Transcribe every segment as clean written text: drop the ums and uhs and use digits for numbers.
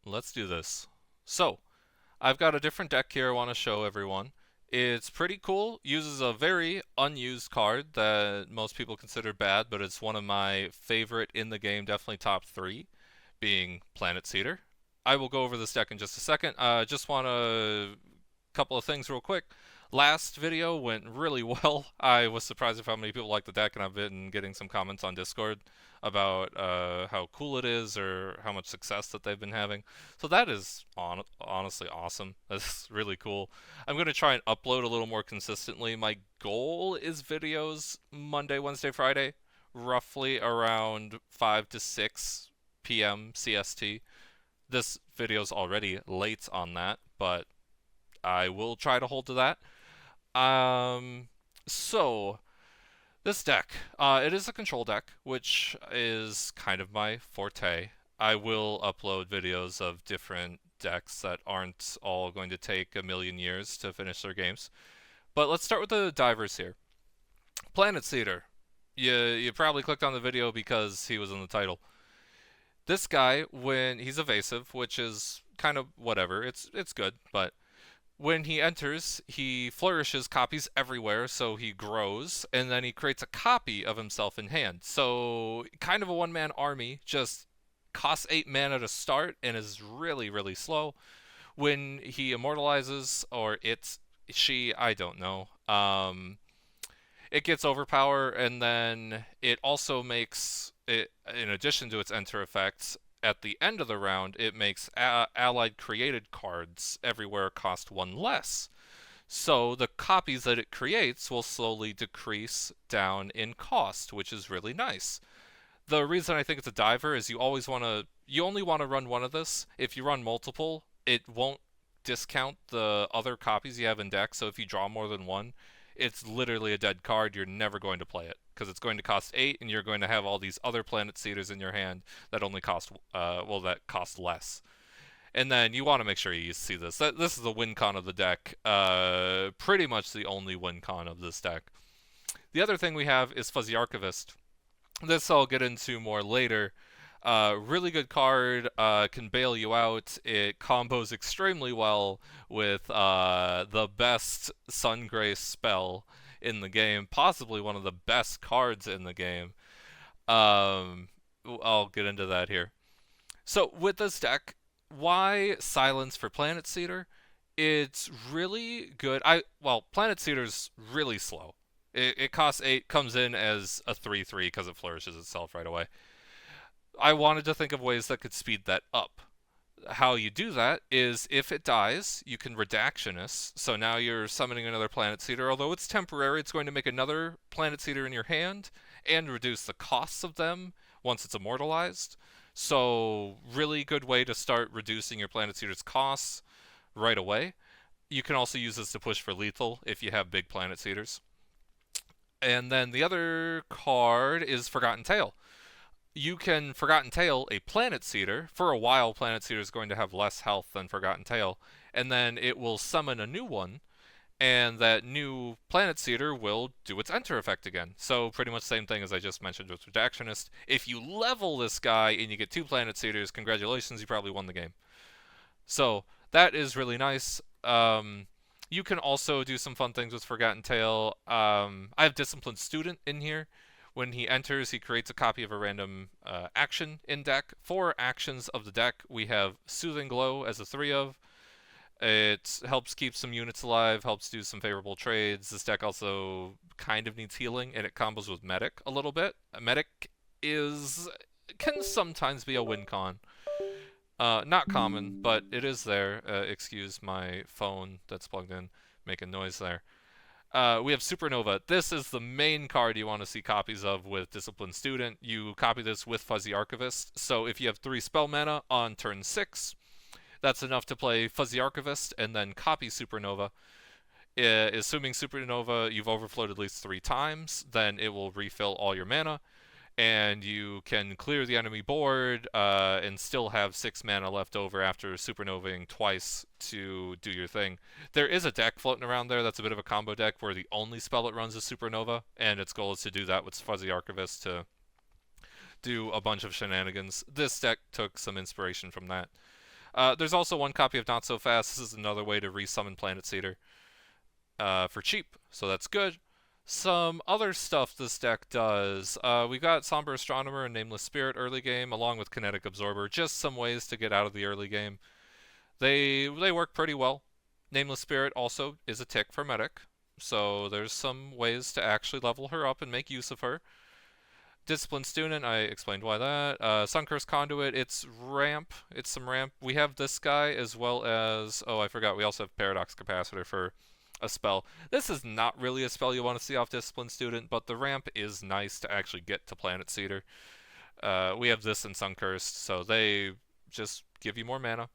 Let's do this. So, I've got a different deck here I want to show everyone. It's pretty cool, uses a very unused card that most people consider bad, but it's one of my favorite in the game, definitely top three, being Planet Seeder. I will go over this deck in just a second. Just want a couple of things real quick. Last video went really well. I was surprised at how many people like the deck, and I've been getting some comments on Discord about how cool it is or how much success that they've been having. So that is honestly awesome. That's really cool. I'm going to try and upload a little more consistently. My goal is videos Monday, Wednesday, Friday, roughly around 5 to 6 p.m. CST. This video's already late on that, but I will try to hold to that. Um, so this deck, it is a control deck, which is kind of my forte. I will upload videos of different decks that aren't all going to take a million years to finish their games. But let's start with the divers here. Planet Seeder. You probably clicked on the video because he was in the title. This guy, when he's evasive, which is kind of whatever, it's good, but when he enters, he flourishes copies everywhere, so he grows, and then he creates a copy of himself in hand. So, kind of a one-man army, just costs 8 mana to start and is really, really slow. When he immortalizes, or I don't know, it gets overpower, and then it also makes it, in addition to its enter effects, at the end of the round, it makes allied created cards everywhere cost one less. So the copies that it creates will slowly decrease down in cost, which is really nice. The reason I think it's a diver is you only want to run one of this. If you run multiple, it won't discount the other copies you have in deck. So if you draw more than one, it's literally a dead card. You're never going to play it because it's going to cost 8, and you're going to have all these other Planet Seeders in your hand that only cost that cost less. And then you want to make sure you see this. This is the win con of the deck. Pretty much the only win con of this deck. The other thing we have is Fuzzy Archivist. This I'll get into more later. Really good card, can bail you out. It combos extremely well with the best Sungrace spell in the game, possibly one of the best cards in the game. Um, I'll get into that here. So with this deck, why Silence for Planet Seeder? It's really good. Planet Seeder's really slow. It costs 8, comes in as a 3/3 because it flourishes itself right away. I wanted to think of ways that could speed that up. How you do that is if it dies, you can Redactionist. So now you're summoning another Planet Seeder. Although it's temporary, it's going to make another Planet Seeder in your hand and reduce the costs of them once it's immortalized. So, really good way to start reducing your Planet Seeder's costs right away. You can also use this to push for lethal if you have big Planet Seeders. And then the other card is Forgotten Tale. You can Forgotten Tale a Planet Seeder. For a while, Planet Seeder is going to have less health than Forgotten Tale, and then it will summon a new one, and that new Planet Seeder will do its enter effect again. So pretty much the same thing as I just mentioned with Redactionist. If you level this guy and you get 2 Planet Seeders, congratulations, you probably won the game. So that is really nice. You can also do some fun things with Forgotten Tale. I have Disciplined Student in here. When he enters, he creates a copy of a random action in deck. 4 actions of the deck, we have Soothing Glow as a 3 of. It helps keep some units alive, helps do some favorable trades. This deck also kind of needs healing, and it combos with Medic a little bit. Medic can sometimes be a win con. Not common, but it is there. Excuse my phone that's plugged in, making noise there. We have Supernova. This is the main card you want to see copies of with Disciplined Student. You copy this with Fuzzy Archivist. So if you have 3 spell mana on turn 6, that's enough to play Fuzzy Archivist and then copy Supernova. Assuming Supernova you've overflowed at least 3 times, then it will refill all your mana, and you can clear the enemy board and still have 6 mana left over after supernovaing twice to do your thing. There is a deck floating around there that's a bit of a combo deck where the only spell it runs is Supernova, and its goal is to do that with Fuzzy Archivist to do a bunch of shenanigans. This deck took some inspiration from that. There's also one copy of Not So Fast. This is another way to resummon Planet Seeder for cheap, so that's good. Some other stuff this deck does. We got Somber Astronomer and Nameless Spirit early game, along with Kinetic Absorber. Just some ways to get out of the early game. They work pretty well. Nameless Spirit also is a tick for Medic, so there's some ways to actually level her up and make use of her. Disciplined Student, I explained why that. Suncurse Conduit, it's ramp. It's some ramp. We have this guy as well as... Oh, I forgot. We also have Paradox Capacitor for a spell. This is not really a spell you want to see off Disciplined Student, but the ramp is nice to actually get to Planet Seeder. We have this in Suncursed, so they just give you more mana.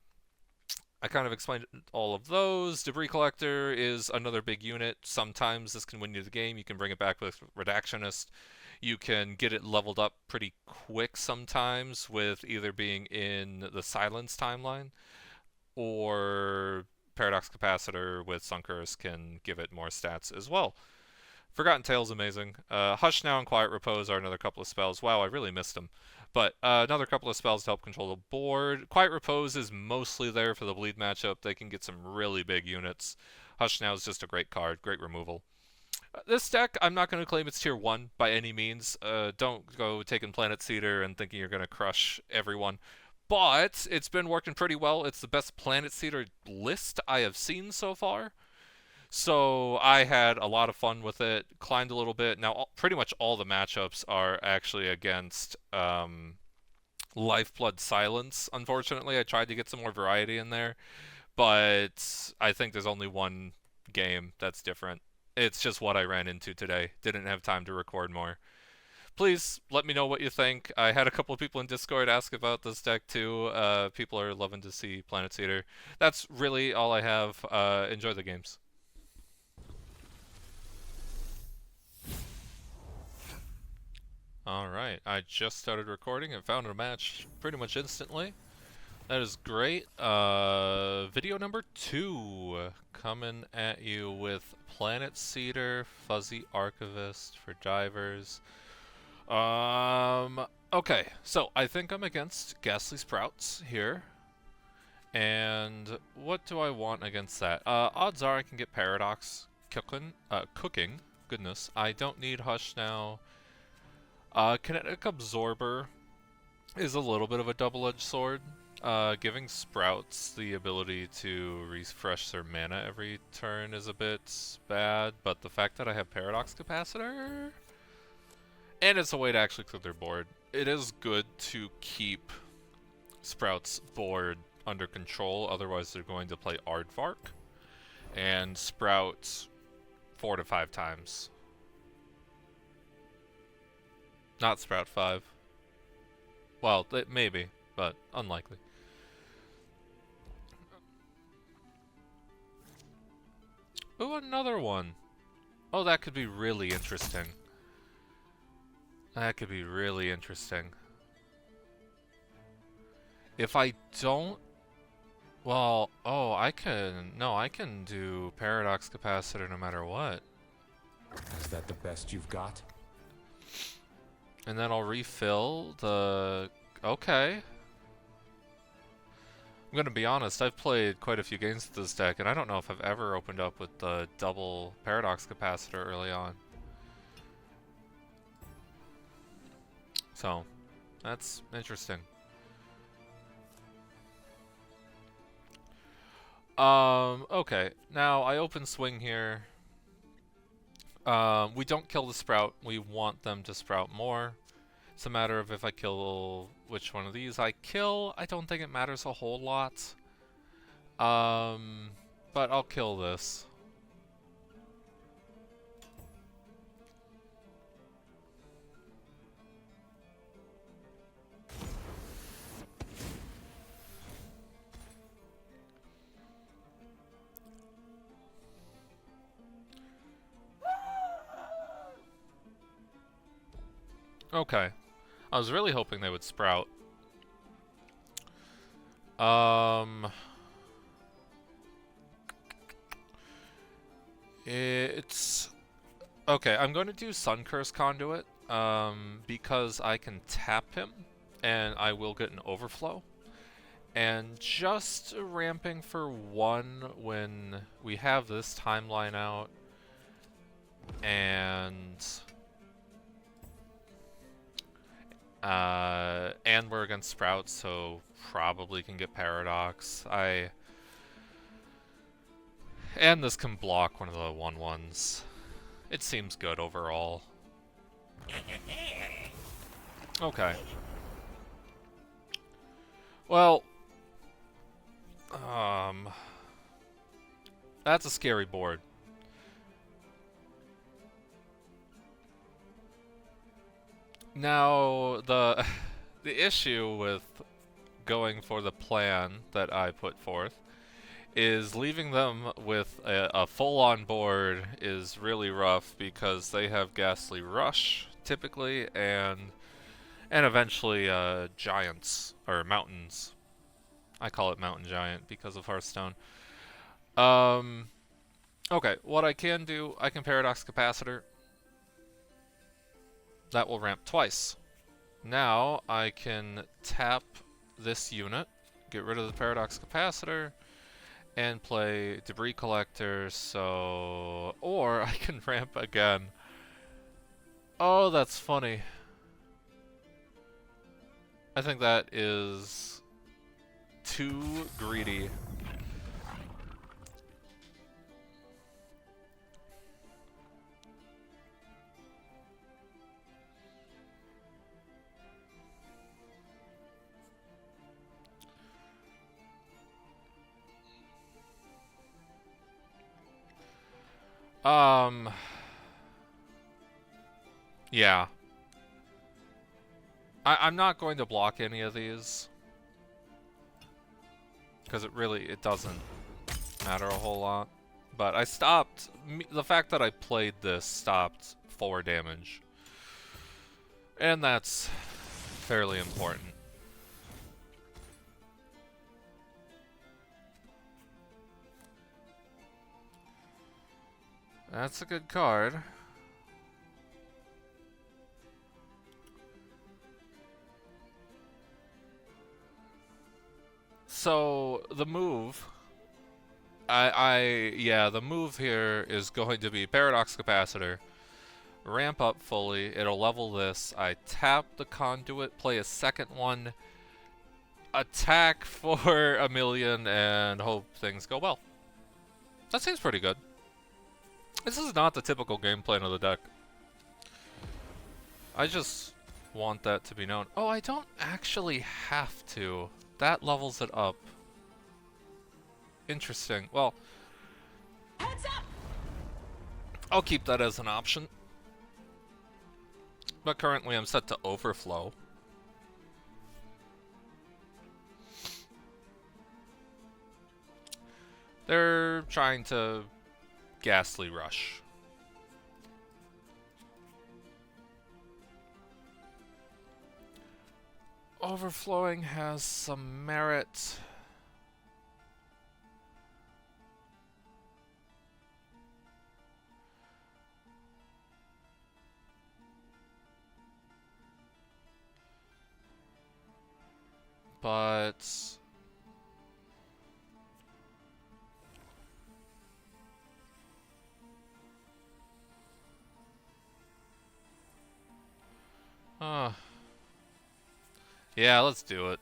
I kind of explained all of those. Debris Collector is another big unit. Sometimes this can win you the game. You can bring it back with Redactionist. You can get it leveled up pretty quick sometimes with either being in the Silence timeline or Paradox Capacitor with Sunkers can give it more stats as well. Forgotten Tale's amazing. Hush Now and Quiet Repose are another couple of spells. Wow, I really missed them. But another couple of spells to help control the board. Quiet Repose is mostly there for the bleed matchup. They can get some really big units. Hush Now is just a great card, great removal. This deck, I'm not going to claim it's tier 1 by any means. Don't go taking Planet Seeder and thinking you're going to crush everyone. But it's been working pretty well. It's the best Planet Seeder list I have seen so far. So I had a lot of fun with it, climbed a little bit. Now, pretty much all the matchups are actually against Lifeblood Silence, unfortunately. I tried to get some more variety in there, but I think there's only one game that's different. It's just what I ran into today. Didn't have time to record more. Please let me know what you think. I had a couple of people in Discord ask about this deck too. People are loving to see Planet Seeder. That's really all I have. Enjoy the games. Alright, I just started recording and found a match pretty much instantly. That is great. Video number 2 coming at you with Planet Seeder, Fuzzy Archivist for divers. Okay, so I think I'm against Ghastly Sprouts here. And what do I want against that? Odds are I can get Paradox cooking. Goodness, I don't need Hush Now. Kinetic Absorber is a little bit of a double-edged sword. Giving Sprouts the ability to refresh their mana every turn is a bit bad, but the fact that I have Paradox Capacitor, and it's a way to actually clear their board, it is good to keep Sprouts' board under control, otherwise they're going to play Aardvark, and Sprouts 4 to 5 times. Not Sprout 5. Well, maybe, but unlikely. Ooh, another one. Oh, that could be really interesting. That could be really interesting. If I don't... Well, oh, I can... No, I can do Paradox Capacitor no matter what. Is that the best you've got? And then I'll refill the... Okay. I'm gonna be honest, I've played quite a few games with this deck, and I don't know if I've ever opened up with the double Paradox Capacitor early on. So, that's interesting. Okay. Now, I open swing here. We don't kill the Sprout. We want them to sprout more. It's a matter of if I kill which one of these I kill. I don't think it matters a whole lot. But I'll kill this. Okay. I was really hoping they would sprout. It's... Okay, I'm going to do Suncurse Conduit, because I can tap him, and I will get an overflow. And just ramping for 1 when we have this timeline out. And we're against Sprouts, so probably can get Paradox. And this can block one of the 1/1s. It seems good overall. Okay. Well, that's a scary board. Now, the the issue with going for the plan that I put forth is leaving them with a full-on board is really rough because they have Ghastly Rush, typically, and eventually giants, or mountains. I call it Mountain Giant because of Hearthstone. Okay, what I can do, I can Paradox Capacitor. That will ramp twice. Now I can tap this unit, get rid of the Paradox Capacitor, and play Debris Collector, so... Or I can ramp again. Oh, that's funny. I think that is too greedy. Yeah. I'm not going to block any of these. Because it doesn't matter a whole lot. But I stopped, the fact that I played this stopped 4 damage. And that's fairly important. That's a good card. So, the move... yeah, the move here is going to be Paradox Capacitor, ramp up fully, it'll level this, I tap the Conduit, play a second one, attack for a million, and hope things go well. That seems pretty good. This is not the typical game plan of the deck. I just want that to be known. Oh, I don't actually have to. That levels it up. Interesting. Well, Heads up! I'll keep that as an option. But currently I'm set to overflow. They're trying to Ghastly Rush. Overflowing has some merit. But... yeah, let's do it.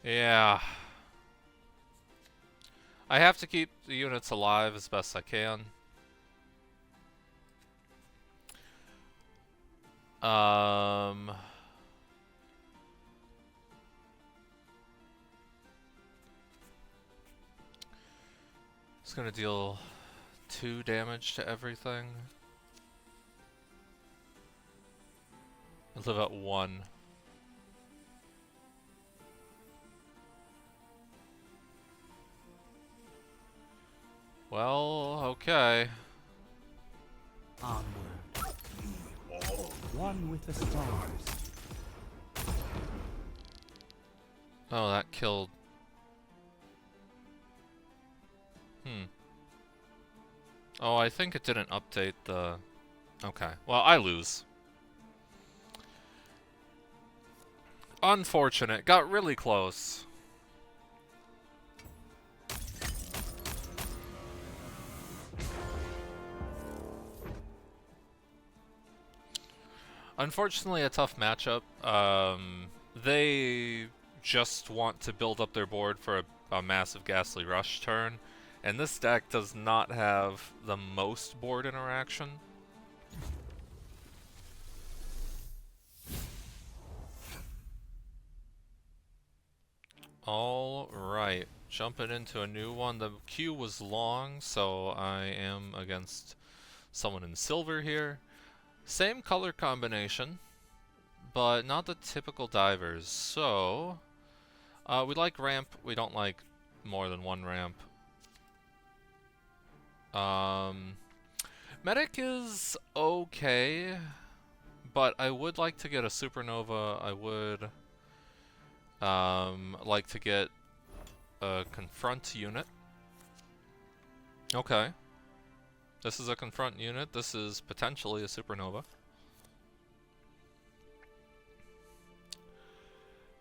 Yeah. I have to keep the units alive as best I can. Um... It's gonna deal 2 damage to everything. I live at 1. Well, okay. Onward. One with the stars. Oh, that killed. Oh, I think it didn't update the... Okay. Well, I lose. Unfortunate. Got really close. Unfortunately, a tough matchup. They just want to build up their board for a massive Ghastly Rush turn, and this deck does not have the most board interaction. Alright, jumping into a new one. The queue was long, so I am against someone in silver here. Same color combination, but not the typical divers. So, we like ramp, we don't like more than one ramp. Medic is okay, but I would like to get a supernova. I would like to get a confront unit. Okay. This is a confront unit. This is potentially a supernova.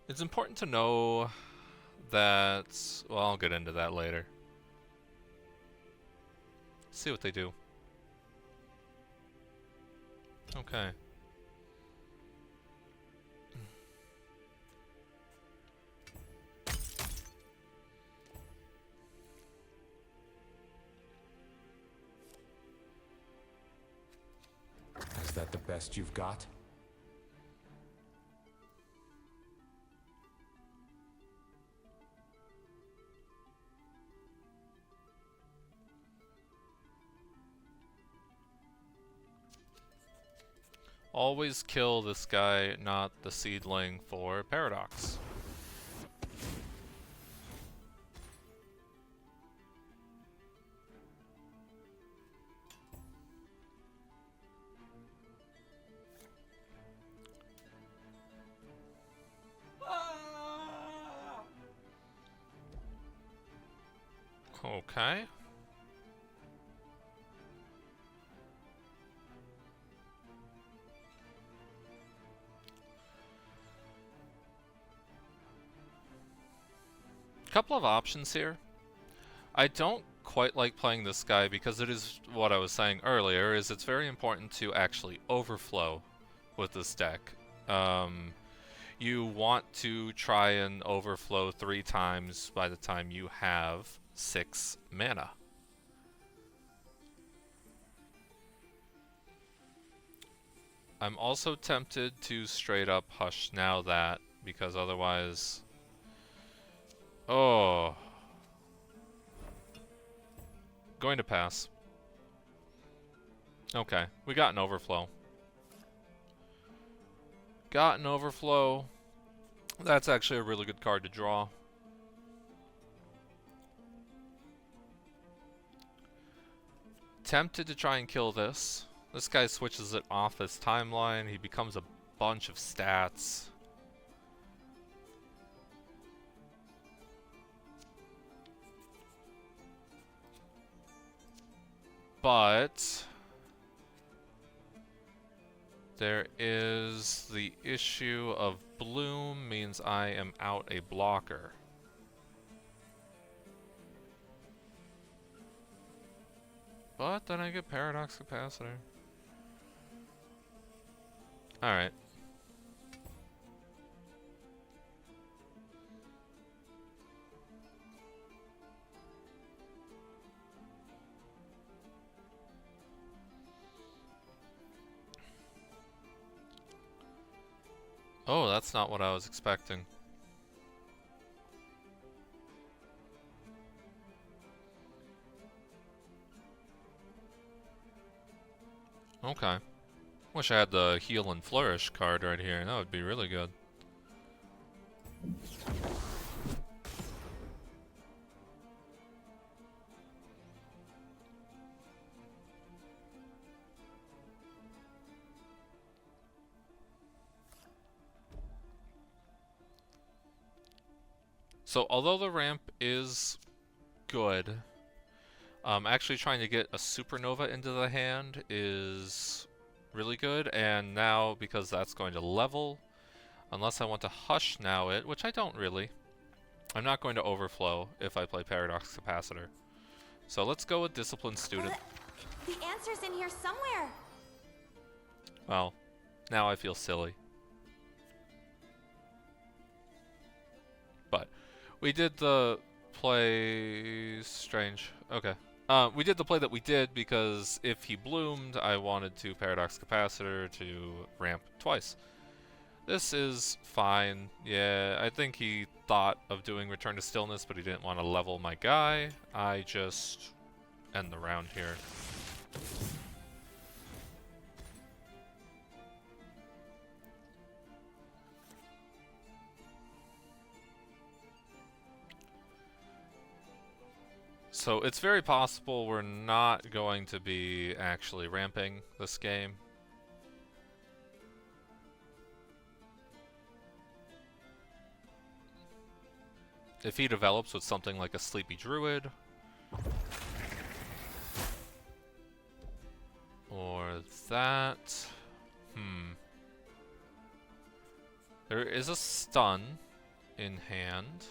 It's important to know that... Well, I'll get into that later. See what they do. Okay. Is that the best you've got? Always kill this guy, not the seedling, for Paradox. Okay. Couple of options here. I don't quite like playing this guy because it is what I was saying earlier, is it's very important to actually overflow with this deck. You want to try and overflow 3 times by the time you have 6 mana. I'm also tempted to straight up Hush Now that, because otherwise... Oh... Going to pass. Okay, we got an overflow. Got an overflow. That's actually a really good card to draw. Tempted to try and kill this. This guy switches it off his timeline. He becomes a bunch of stats. But there is the issue of Bloom means I am out a blocker. But then I get Paradox Capacitor. Alright. Oh, that's not what I was expecting. Okay. Wish I had the heal and flourish card right here. That would be really good. So, although the ramp is good, actually trying to get a supernova into the hand is really good, and now, because that's going to level, unless I want to hush now it, which I don't really, I'm not going to overflow if I play Paradox Capacitor. So let's go with Disciplined Student. The answer's in here somewhere. Well, now I feel silly. But we did the play strange. Okay. We did the play that we did because if he bloomed, I wanted to Paradox Capacitor to ramp twice. This is fine. Yeah, I think he thought of doing Return to Stillness, but he didn't want to level my guy. I just end the round here. So it's very possible we're not going to be actually ramping this game. If he develops with something like a Sleepy Druid, or that, there is a stun in hand.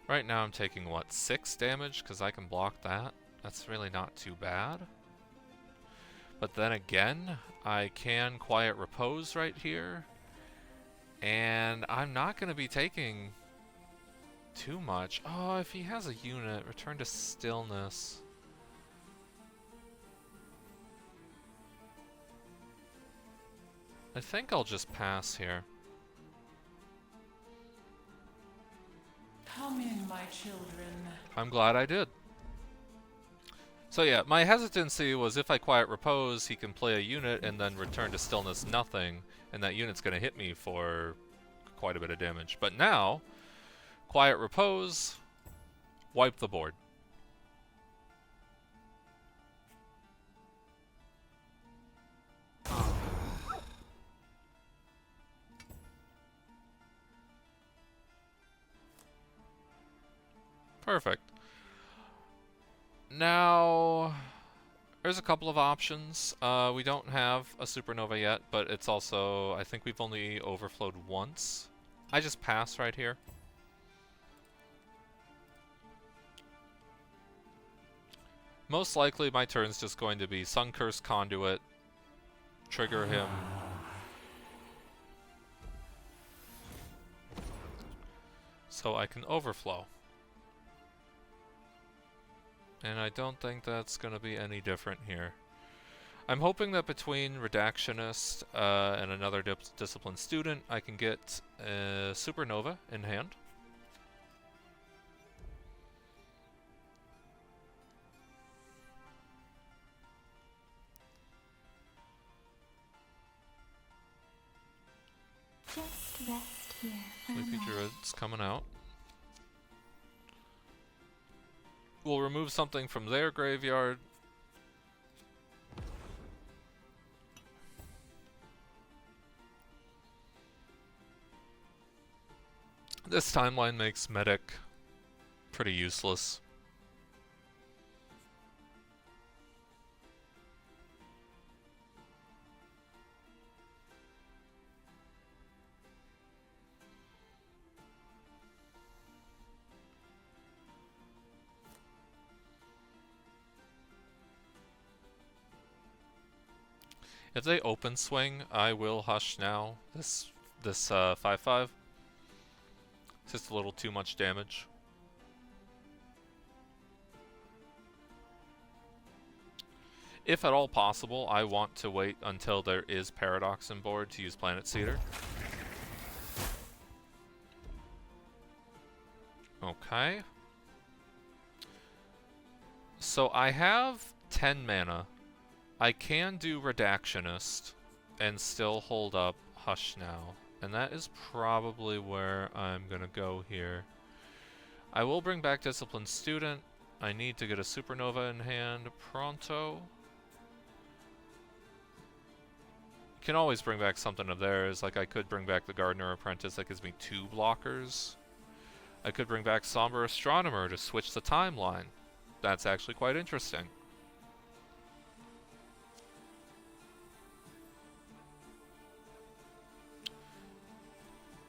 Right now I'm taking, what, 6 damage? Because I can block that. That's really not too bad. But then again, I can Quiet Repose right here. And I'm not going to be taking too much. Oh, if he has a unit, Return to Stillness. I think I'll just pass here. Come in, my children. I'm glad I did. So yeah, my hesitancy was if I Quiet Repose, he can play a unit and then Return to Stillness nothing, and that unit's going to hit me for quite a bit of damage. But now, Quiet Repose, wipe the board. Perfect. Now, there's a couple of options. We don't have a supernova yet, but it's also, I think we've only overflowed once. I just pass right here. Most likely my turn's just going to be Sun Curse Conduit, trigger him. So I can overflow. And I don't think that's going to be any different here. I'm hoping that between Redactionist and another Disciplined Student, I can get a Supernova in hand. Just rest here for a Sleepy moment. Druid's coming out. We'll remove something from their graveyard. This timeline makes Medic pretty useless. If they open swing, I will hush now. This 5/5. It's just a little too much damage. If at all possible, I want to wait until there is Paradox on board to use Planet Seeder. Okay. So I have 10 mana. I can do Redactionist and still hold up Hush Now. And that is probably where I'm gonna go here. I will bring back Disciplined Student. I need to get a Supernova in hand pronto. Can always bring back something of theirs, like I could bring back the Gardener Apprentice that gives me 2 blockers. I could bring back Somber Astronomer to switch the timeline. That's actually quite interesting.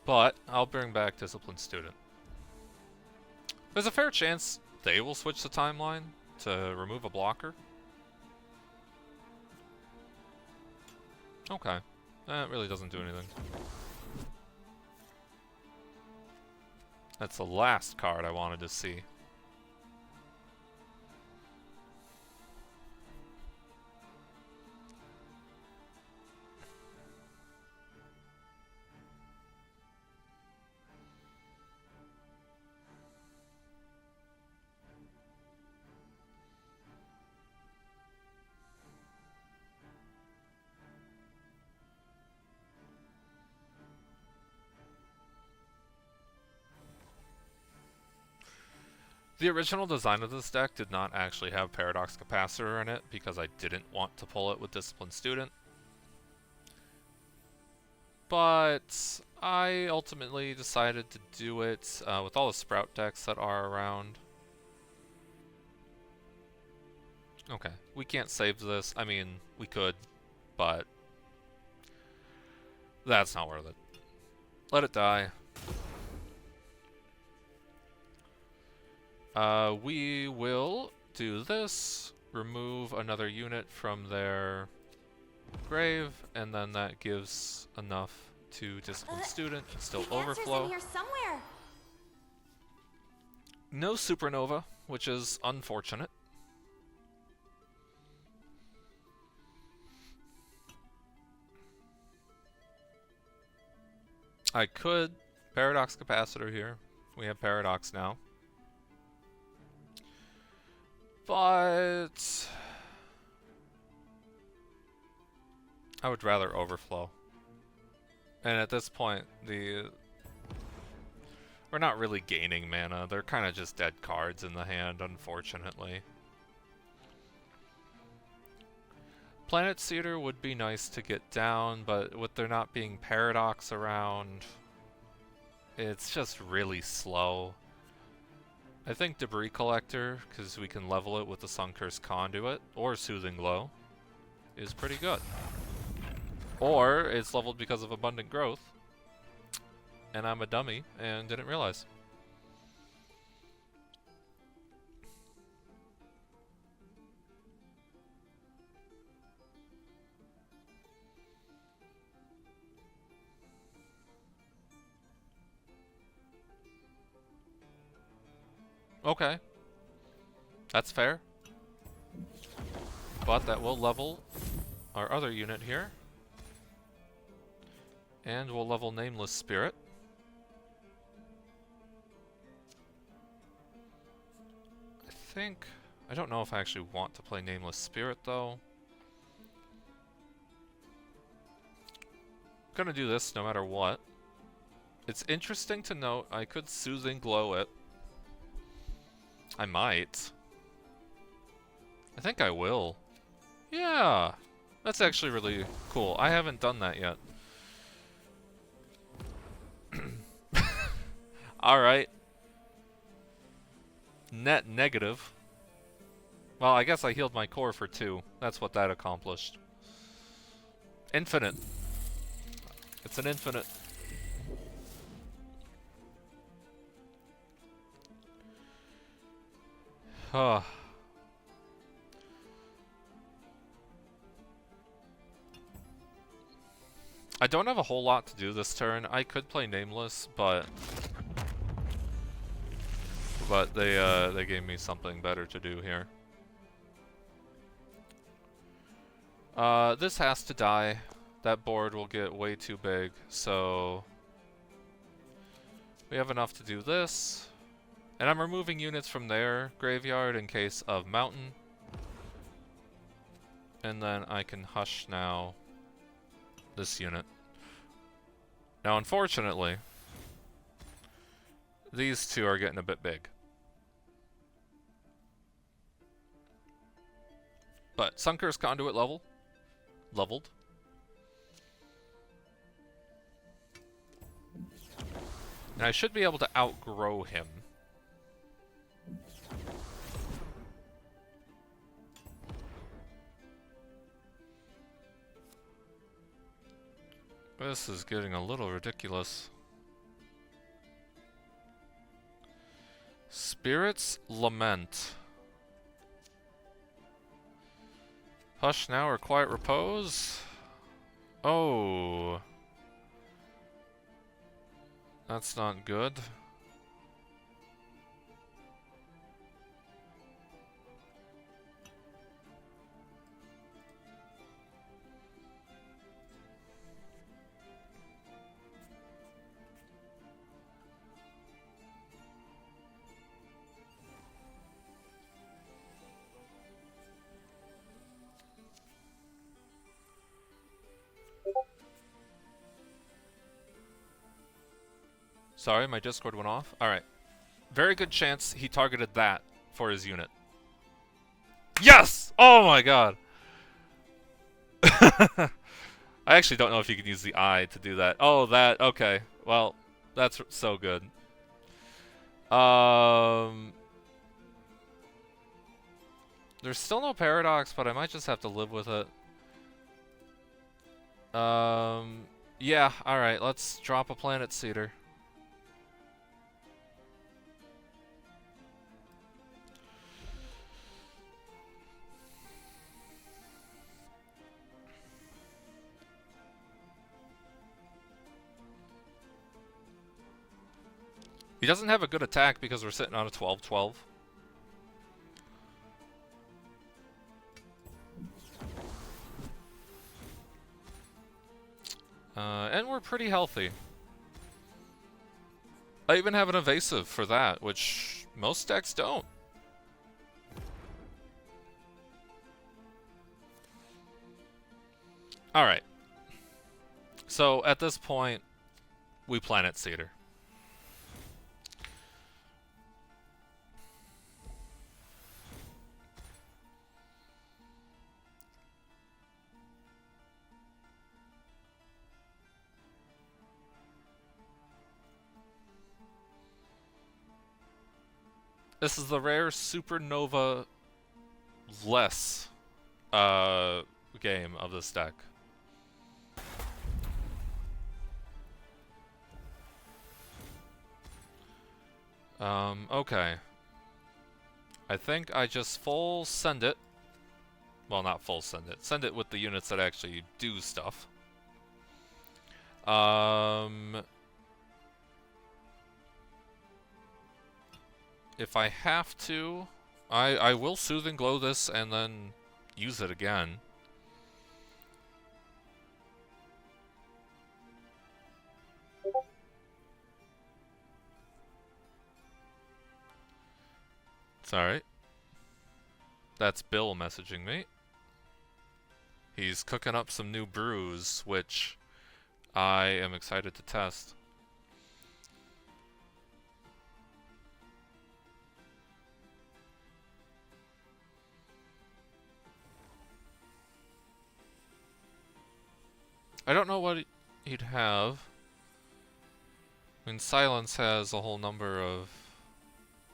But I'll bring back Disciplined Student. There's a fair chance they will switch the timeline to remove a blocker. Okay. That really doesn't do anything. That's the last card I wanted to see. The original design of this deck did not actually have Paradox Capacitor in it because I didn't want to pull it with Disciplined Student. But I ultimately decided to do it with all the Sprout decks that are around. Okay, we can't save this. I mean, we could, but that's not worth it. Let it die. We will do this, remove another unit from their grave, and then that gives enough to Disciplined Student and still The answer's overflow. in here somewhere. No Supernova, which is unfortunate. I could Paradox Capacitor here. We have Paradox now. But I would rather overflow. And at this point, we're not really gaining mana. They're kind of just dead cards in the hand, unfortunately. Planet Seeder would be nice to get down, but with there not being Paradox around, it's just really slow. I think Debris Collector, because we can level it with the Suncursed Conduit, or Soothing Glow, is pretty good. Or it's leveled because of Abundant Growth, and I'm a dummy and didn't realize. Okay. That's fair. But that will level our other unit here. And we'll level Nameless Spirit. I don't know if I actually want to play Nameless Spirit though. I'm gonna do this no matter what. It's interesting to note I could Soothing Glow it. I might. I think I will. Yeah! That's actually really cool. I haven't done that yet. Alright. Net negative. Well, I guess I healed my core for 2. That's what that accomplished. Infinite. It's an infinite. I don't have a whole lot to do this turn. I could play Nameless, but they gave me something better to do here. This has to die. That board will get way too big, so we have enough to do this. And I'm removing units from their graveyard in case of mountain. And then I can hush now this unit. Now, unfortunately, these two are getting a bit big. But Sunker's conduit leveled. And I should be able to outgrow him. This is getting a little ridiculous. Spirit's Lament. Hush now or quiet repose? Oh. That's not good. Sorry, my Discord went off. Alright. Very good chance he targeted that for his unit. Yes! Oh my god! I actually don't know if you can use the eye to do that. Oh, that. Okay. Well, that's so good. There's still no paradox, but I might just have to live with it. Yeah, alright, let's drop a Planet Seeder. He doesn't have a good attack because we're sitting on a 12-12. And we're pretty healthy. I even have an evasive for that, which most decks don't. Alright. So, at this point, we Planet Seeder. This is the rare supernova less game of this deck. Okay. I think I just full send it. Well, not full send it. Send it with the units that actually do stuff. If I have to, I will Soothing Glow this and then use it again. It's alright. That's Bill messaging me. He's cooking up some new brews, which I am excited to test. I don't know what he'd have. I mean, Silence has a whole number of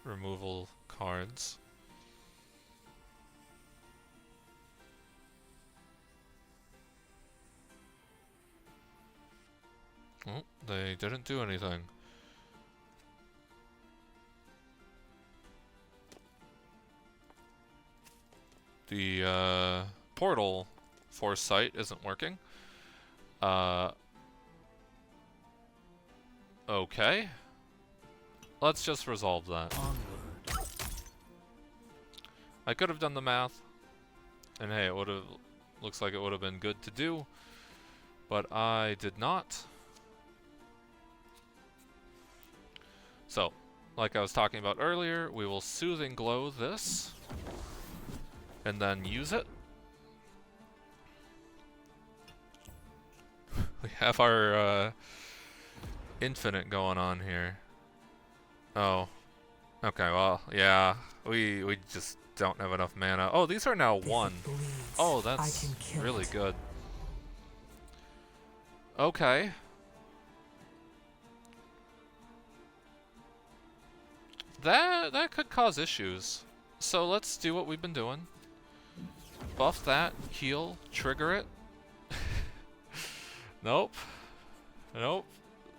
removal cards. Oh, they didn't do anything. The portal foresight isn't working. Okay. Let's just resolve that. I could have done the math, and hey, it would have Looks like it would have been good to do, but I did not. So, like I was talking about earlier, we will Soothing Glow this, and then use it. We have our infinite going on here. Oh. Okay, well, yeah. We just don't have enough mana. Oh, these are now 1. Oh, that's really good. Okay. That could cause issues. So let's do what we've been doing. Buff that, heal, trigger it. Nope. Nope.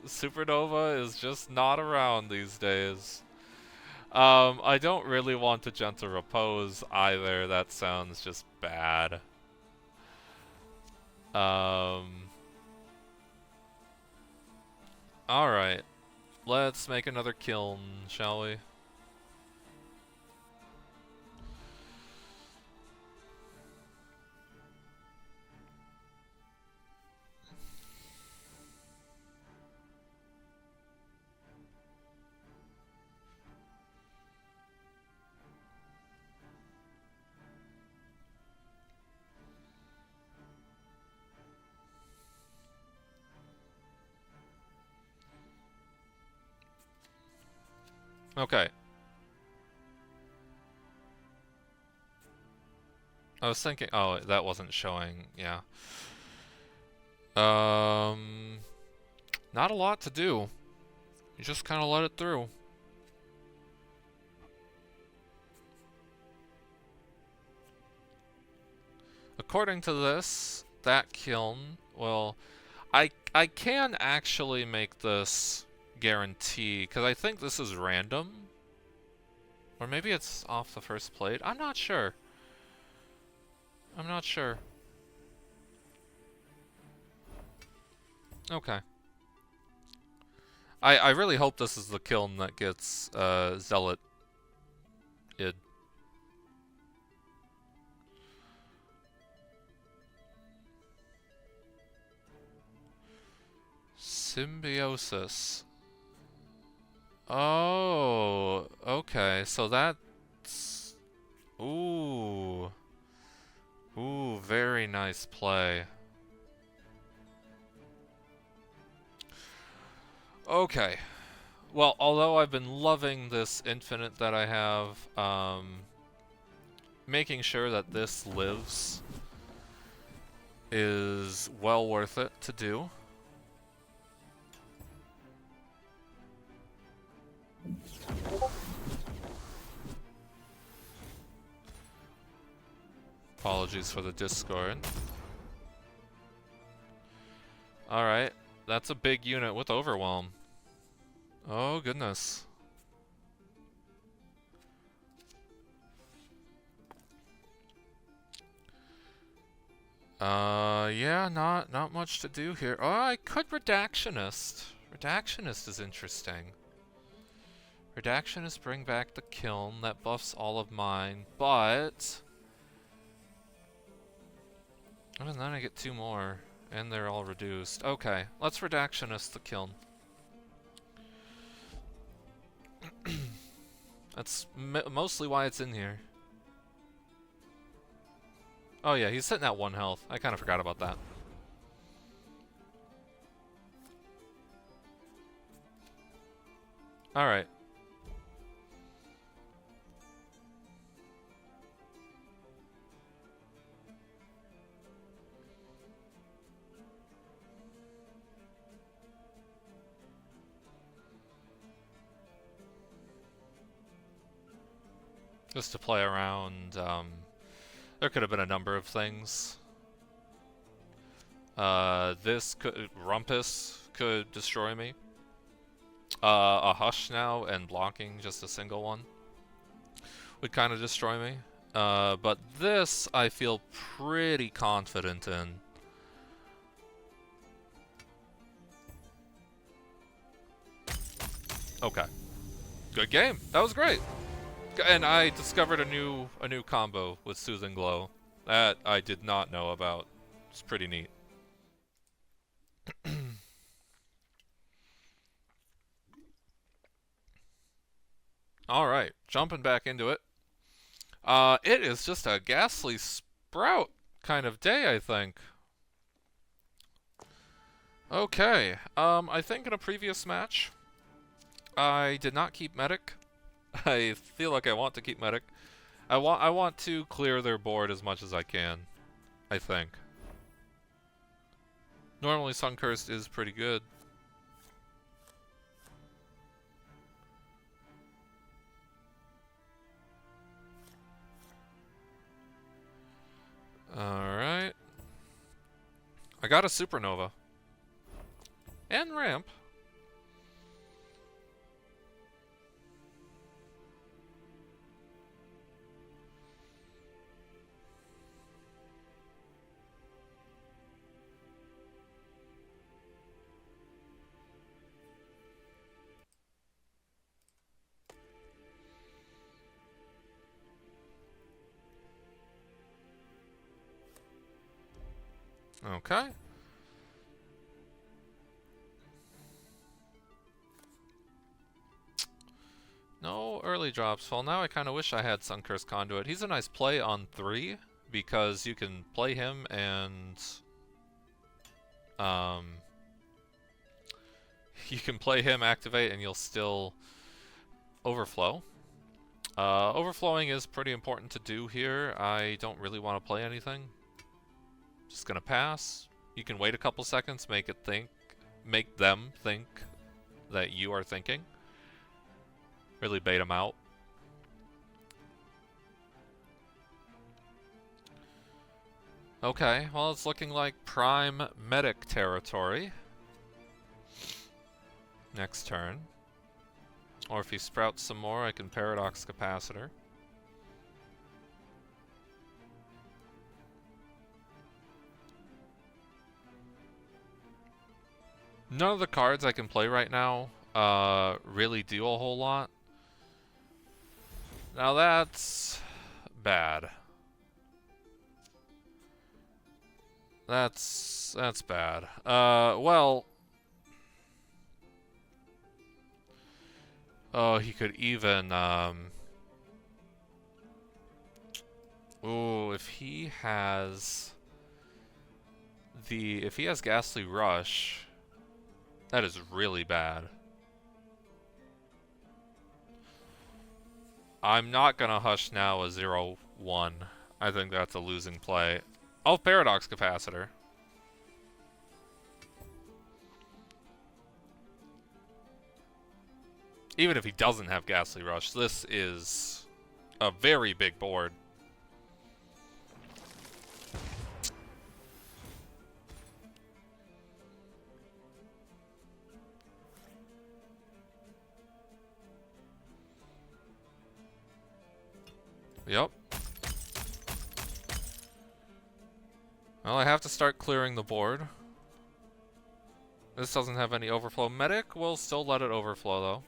Supernova is just not around these days. I don't really want to Gentle Repose either. That sounds just bad. Alright. Let's make another kiln, shall we? Okay. I was thinking, oh, that wasn't showing, yeah. Not a lot to do. You just kind of let it through. According to this, that kiln, well, I can actually make this guarantee, because I think this is random. Or maybe it's off the first plate. I'm not sure. I'm not sure. Okay. I really hope this is the kiln that gets Zealot id. Symbiosis. Oh, okay. So that's... Ooh. Ooh, very nice play. Okay. Well, although I've been loving this infinite that I have, making sure that this lives is well worth it to do. Apologies for the Discord. Alright, that's a big unit with Overwhelm. Oh goodness. Yeah, not much to do here. Oh, I could Redactionist. Redactionist is interesting. Redactionist bring back the kiln, that buffs all of mine, but... And then I get 2 more, and they're all reduced. Okay, let's Redactionist the kiln. That's mostly why it's in here. Oh yeah, he's sitting at 1 health. I kind of forgot about that. Alright. Just to play around, there could have been a number of things. Rumpus could destroy me. A Hush now and blocking just a single one would kind of destroy me. But this I feel pretty confident in. Okay. Good game. That was great. And I discovered a new combo with Soothing Glow. That I did not know about. It's pretty neat. Alright, jumping back into it. It is just a ghastly sprout kind of day, I think. Okay, I think in a previous match, I did not keep medic. I feel like I want to keep medic. I want to clear their board as much as I can, I think. Normally Suncursed is pretty good. Alright. I got a supernova. And ramp. Okay. No early drops. Well, now I kind of wish I had Suncursed Conduit. He's a nice play on 3 because you can play him and you can play him, activate, and you'll still overflow. Overflowing is pretty important to do here. I don't really want to play anything. Just gonna pass. You can wait a couple seconds, make them think that you are thinking. Really bait them out. Okay, well, it's looking like prime medic territory. Next turn. Or if he sprouts some more, I can paradox capacitor. None of the cards I can play right now really do a whole lot. Now that's bad. That's bad. Well, oh, he could even ooh, if he has Ghastly Rush, that is really bad. I'm not gonna Hush now a 0-1. I think that's a losing play. I'll Paradox Capacitor. Even if he doesn't have Ghastly Rush, this is a very big board. Yep. Well, I have to start clearing the board. This doesn't have any overflow. Medic will still let it overflow, though.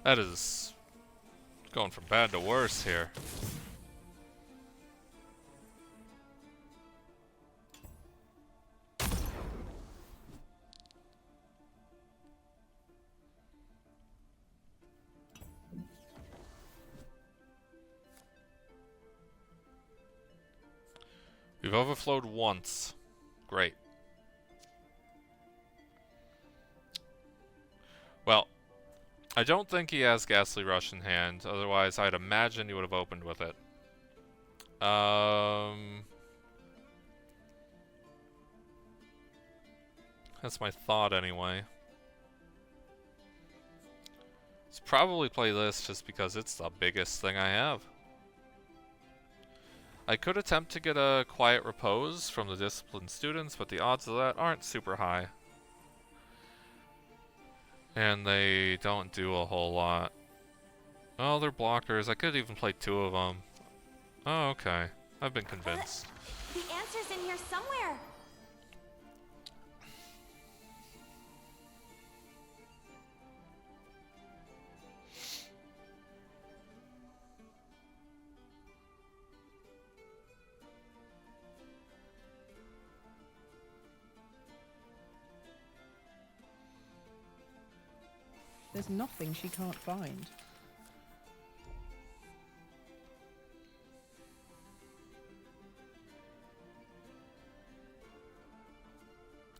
That is going from bad to worse here. We've overflowed once. Great. Well, I don't think he has Ghastly Rush in hand, otherwise I'd imagine he would have opened with it. That's my thought anyway. Let's probably play this just because it's the biggest thing I have. I could attempt to get a quiet repose from the disciplined students, but the odds of that aren't super high. And they don't do a whole lot. Oh, they're blockers. I could even play 2 of them. Oh, okay. I've been convinced. The answer's in here somewhere. There's nothing she can't find.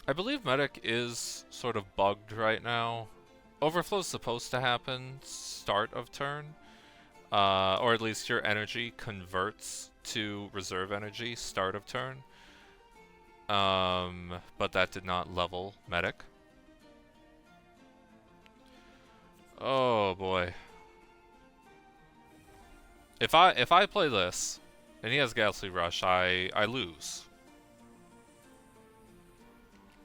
I believe Medic is sort of bugged right now. Overflow's supposed to happen start of turn. Or at least your energy converts to reserve energy start of turn. But that did not level Medic. Oh boy. If I play this and he has Ghastly Rush, I lose.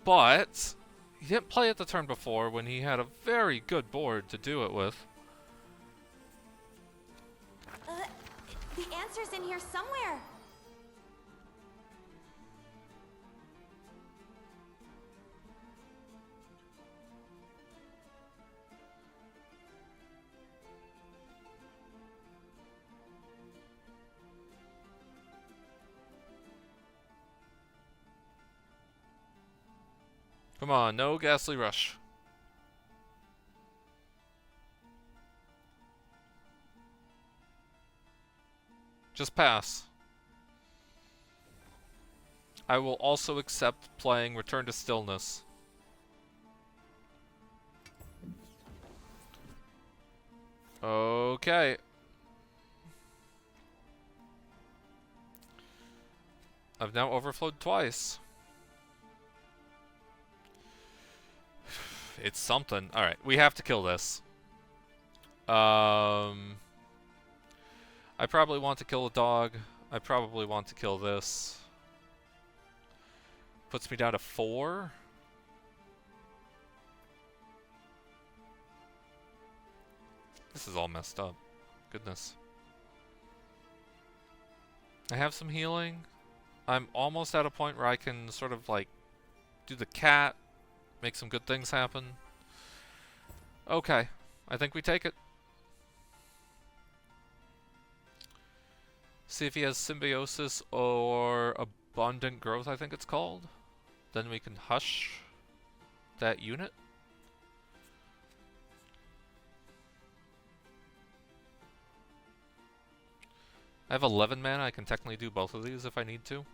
But he didn't play it the turn before when he had a very good board to do it with. The answer's in here somewhere. Come on, no Ghastly Rush. Just pass. I will also accept playing Return to Stillness. Okay. I've now overflowed twice. It's something. Alright, we have to kill this. I probably want to kill a dog. I probably want to kill this. Puts me down to 4. This is all messed up. Goodness. I have some healing. I'm almost at a point where I can sort of like do the cat, make some good things happen. Okay, I think we take it. See if he has Symbiosis or Abundant Growth, I think it's called. Then we can hush that unit. I have 11 mana, I can technically do both of these if I need to.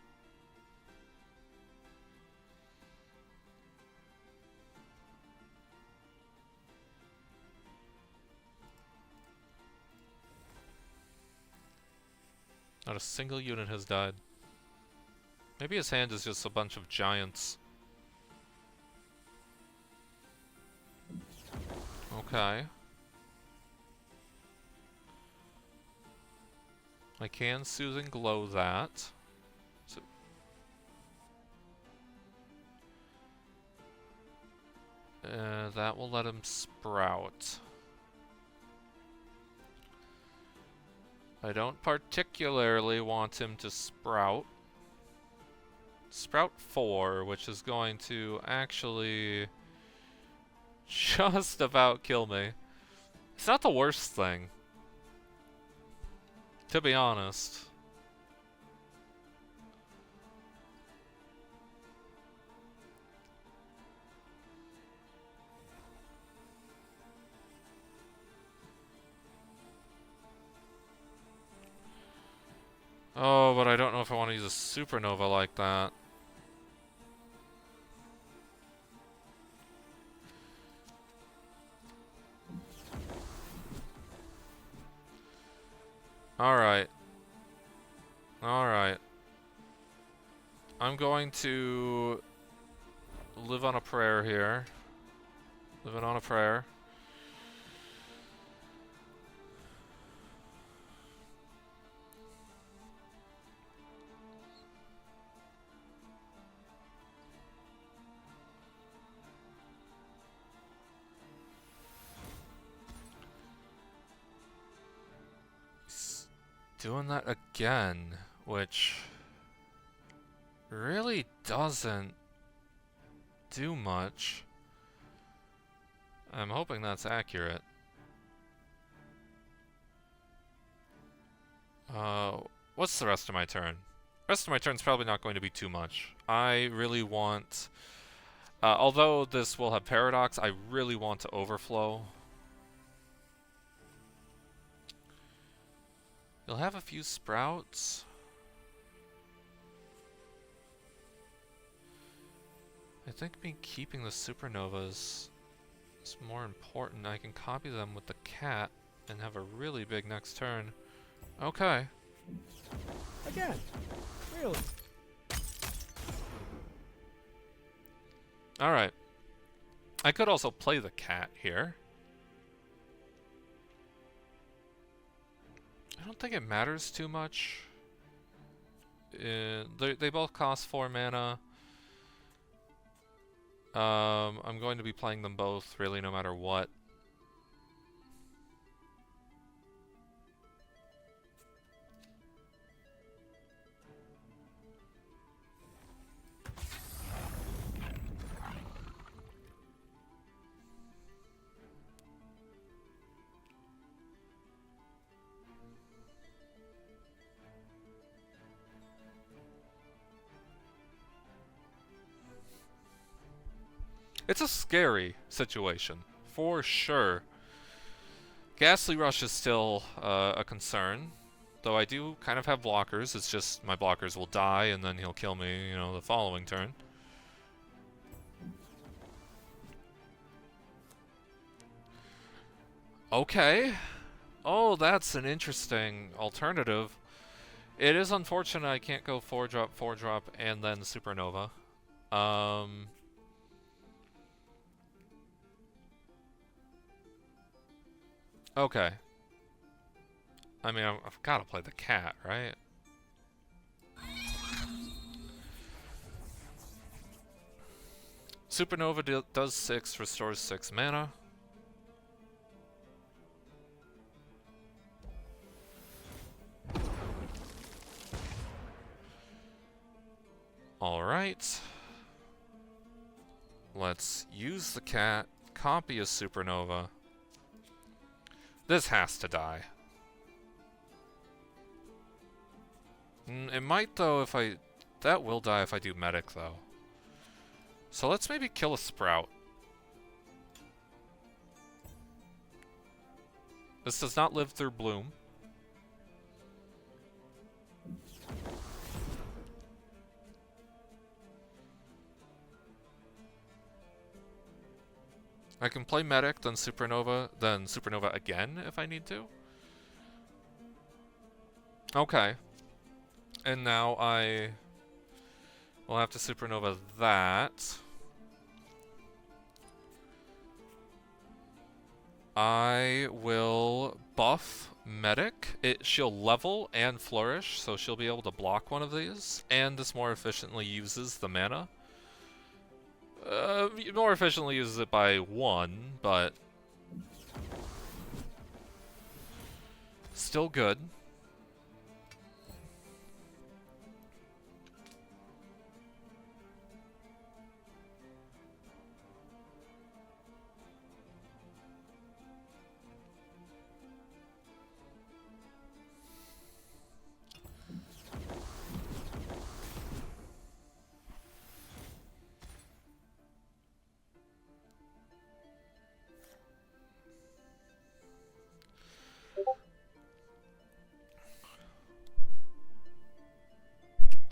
Not a single unit has died. Maybe his hand is just a bunch of giants. Okay. I can Soothing Glow that. So that will let him sprout. I don't particularly want him to sprout. Sprout 4, which is going to actually just about kill me. It's not the worst thing, to be honest. Oh, but I don't know if I want to use a supernova like that. Alright. Alright. I'm going to live on a prayer here. Living on a prayer. doing that again, which really doesn't do much. I'm hoping that's accurate. What's the rest of my turn? Rest of my turn's probably not going to be too much. I really want... although this will have Paradox, I really want to overflow. You'll have a few sprouts. I think me keeping the supernovas is more important. I can copy them with the cat and have a really big next turn. Okay. Again? Really? Alright. I could also play the cat here. I don't think it matters too much. They both cost 4 mana. I'm going to be playing them both, really, no matter what. It's a scary situation, for sure. Ghastly Rush is still a concern, though I do kind of have blockers. It's just my blockers will die and then he'll kill me, you know, the following turn. Okay. Oh, that's an interesting alternative. It is unfortunate I can't go 4-drop, 4-drop, and then Supernova. Okay. I mean, I've got to play the cat, right? Supernova does 6, restores 6 mana. Alright. Let's use the cat, copy a Supernova. This has to die. It might, though, if I... That will die if I do Medic, though. So let's maybe kill a Sprout. This does not live through Bloom. I can play Medic, then Supernova again if I need to. Okay. And now I will have to Supernova that. I will buff Medic. She'll level and flourish, so she'll be able to block one of these. And this more efficiently uses the mana. More efficiently uses it by 1, but still good.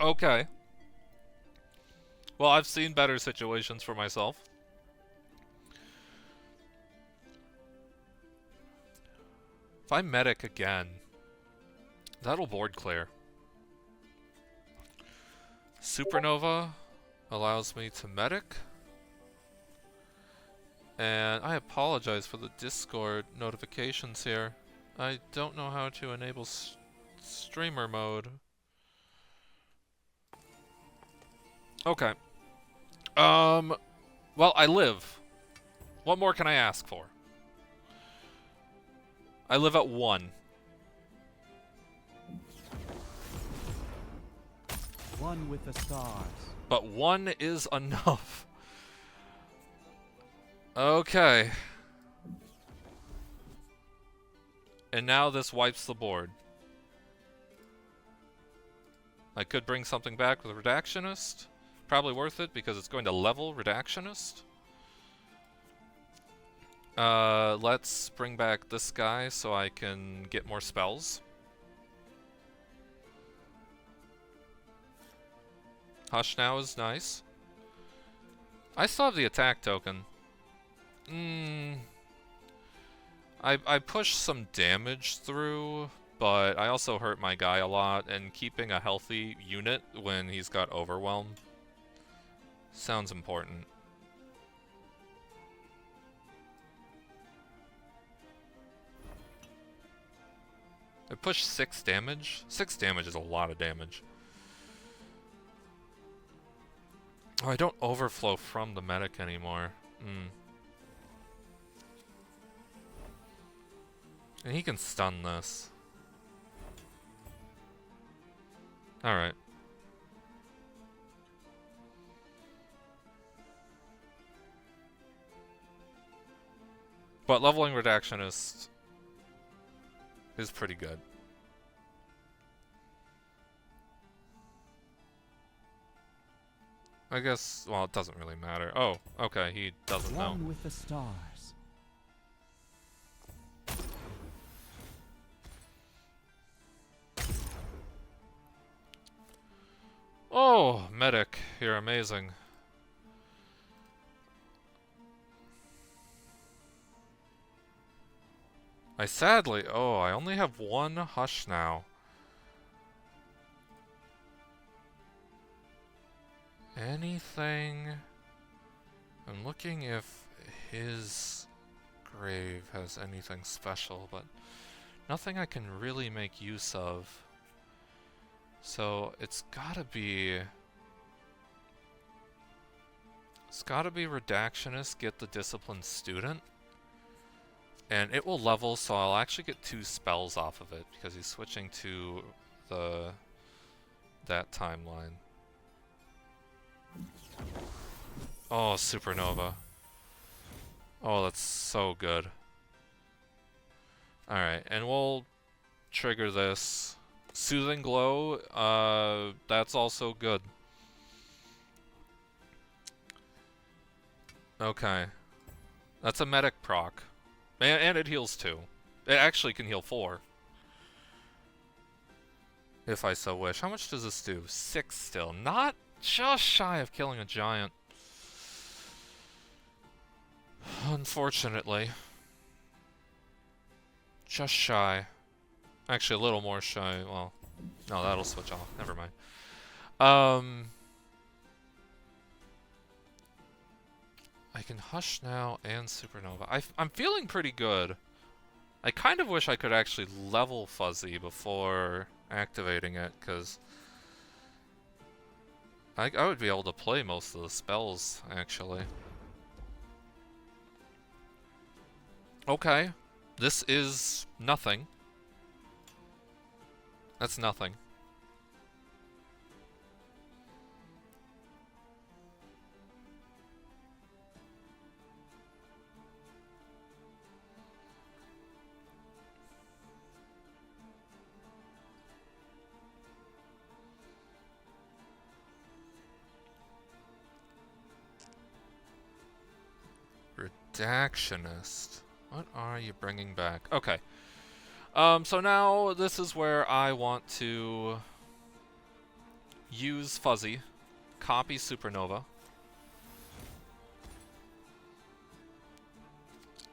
Okay. Well, I've seen better situations for myself. If I Medic again, that'll board clear. Supernova allows me to Medic. And I apologize for the Discord notifications here. I don't know how to enable streamer mode. Okay. Well, I live. What more can I ask for? I live at 1. One with the stars. But one is enough. Okay. And now this wipes the board. I could bring something back with Redactionist. Probably worth it because it's going to level Redactionist. Let's bring back this guy so I can get more spells. Hush now is nice. I still have the attack token. I pushed some damage through, but I also hurt my guy a lot, and keeping a healthy unit when he's got overwhelm sounds important. I pushed 6 damage. 6 damage is a lot of damage. Oh, I don't overflow from the medic anymore. And he can stun this. Alright. But leveling Redactionist is pretty good. I guess, well, it doesn't really matter. Oh, okay, he doesn't know. One with the stars. Oh, medic, you're amazing. I only have one Hush now. Anything? I'm looking if his grave has anything special, but nothing I can really make use of. So it's gotta be Redactionist, get the Disciplined Student. And it will level, so I'll actually get 2 spells off of it, because he's switching to that timeline. Oh, Supernova. Oh, that's so good. Alright, and we'll trigger this. Soothing Glow, that's also good. Okay. That's a medic proc. And it heals 2. It actually can heal 4. If I so wish. How much does this do? 6 still. Not just shy of killing a giant. Unfortunately. Just shy. Actually, a little more shy. Well, no, that'll switch off. Never mind. I can Hush now and Supernova. I'm feeling pretty good. I kind of wish I could actually level Fuzzy before activating it, because I would be able to play most of the spells, actually. Okay. This is nothing. That's nothing. Redactionist. What are you bringing back? Okay. So now this is where I want to use Fuzzy, copy Supernova.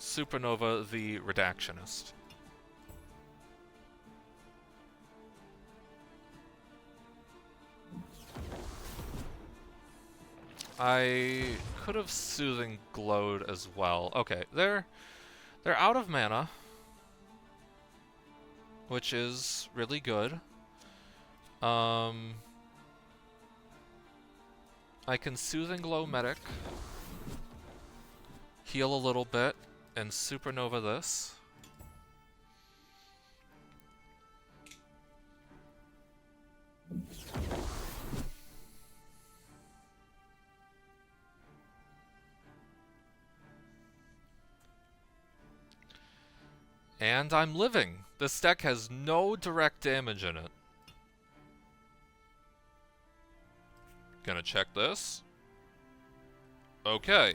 Supernova the Redactionist. I could have Soothing Glowed as well. Okay, they're out of mana, which is really good. I can Soothing Glow Medic, heal a little bit, and Supernova this. And I'm living. This deck has no direct damage in it. Gonna check this. Okay.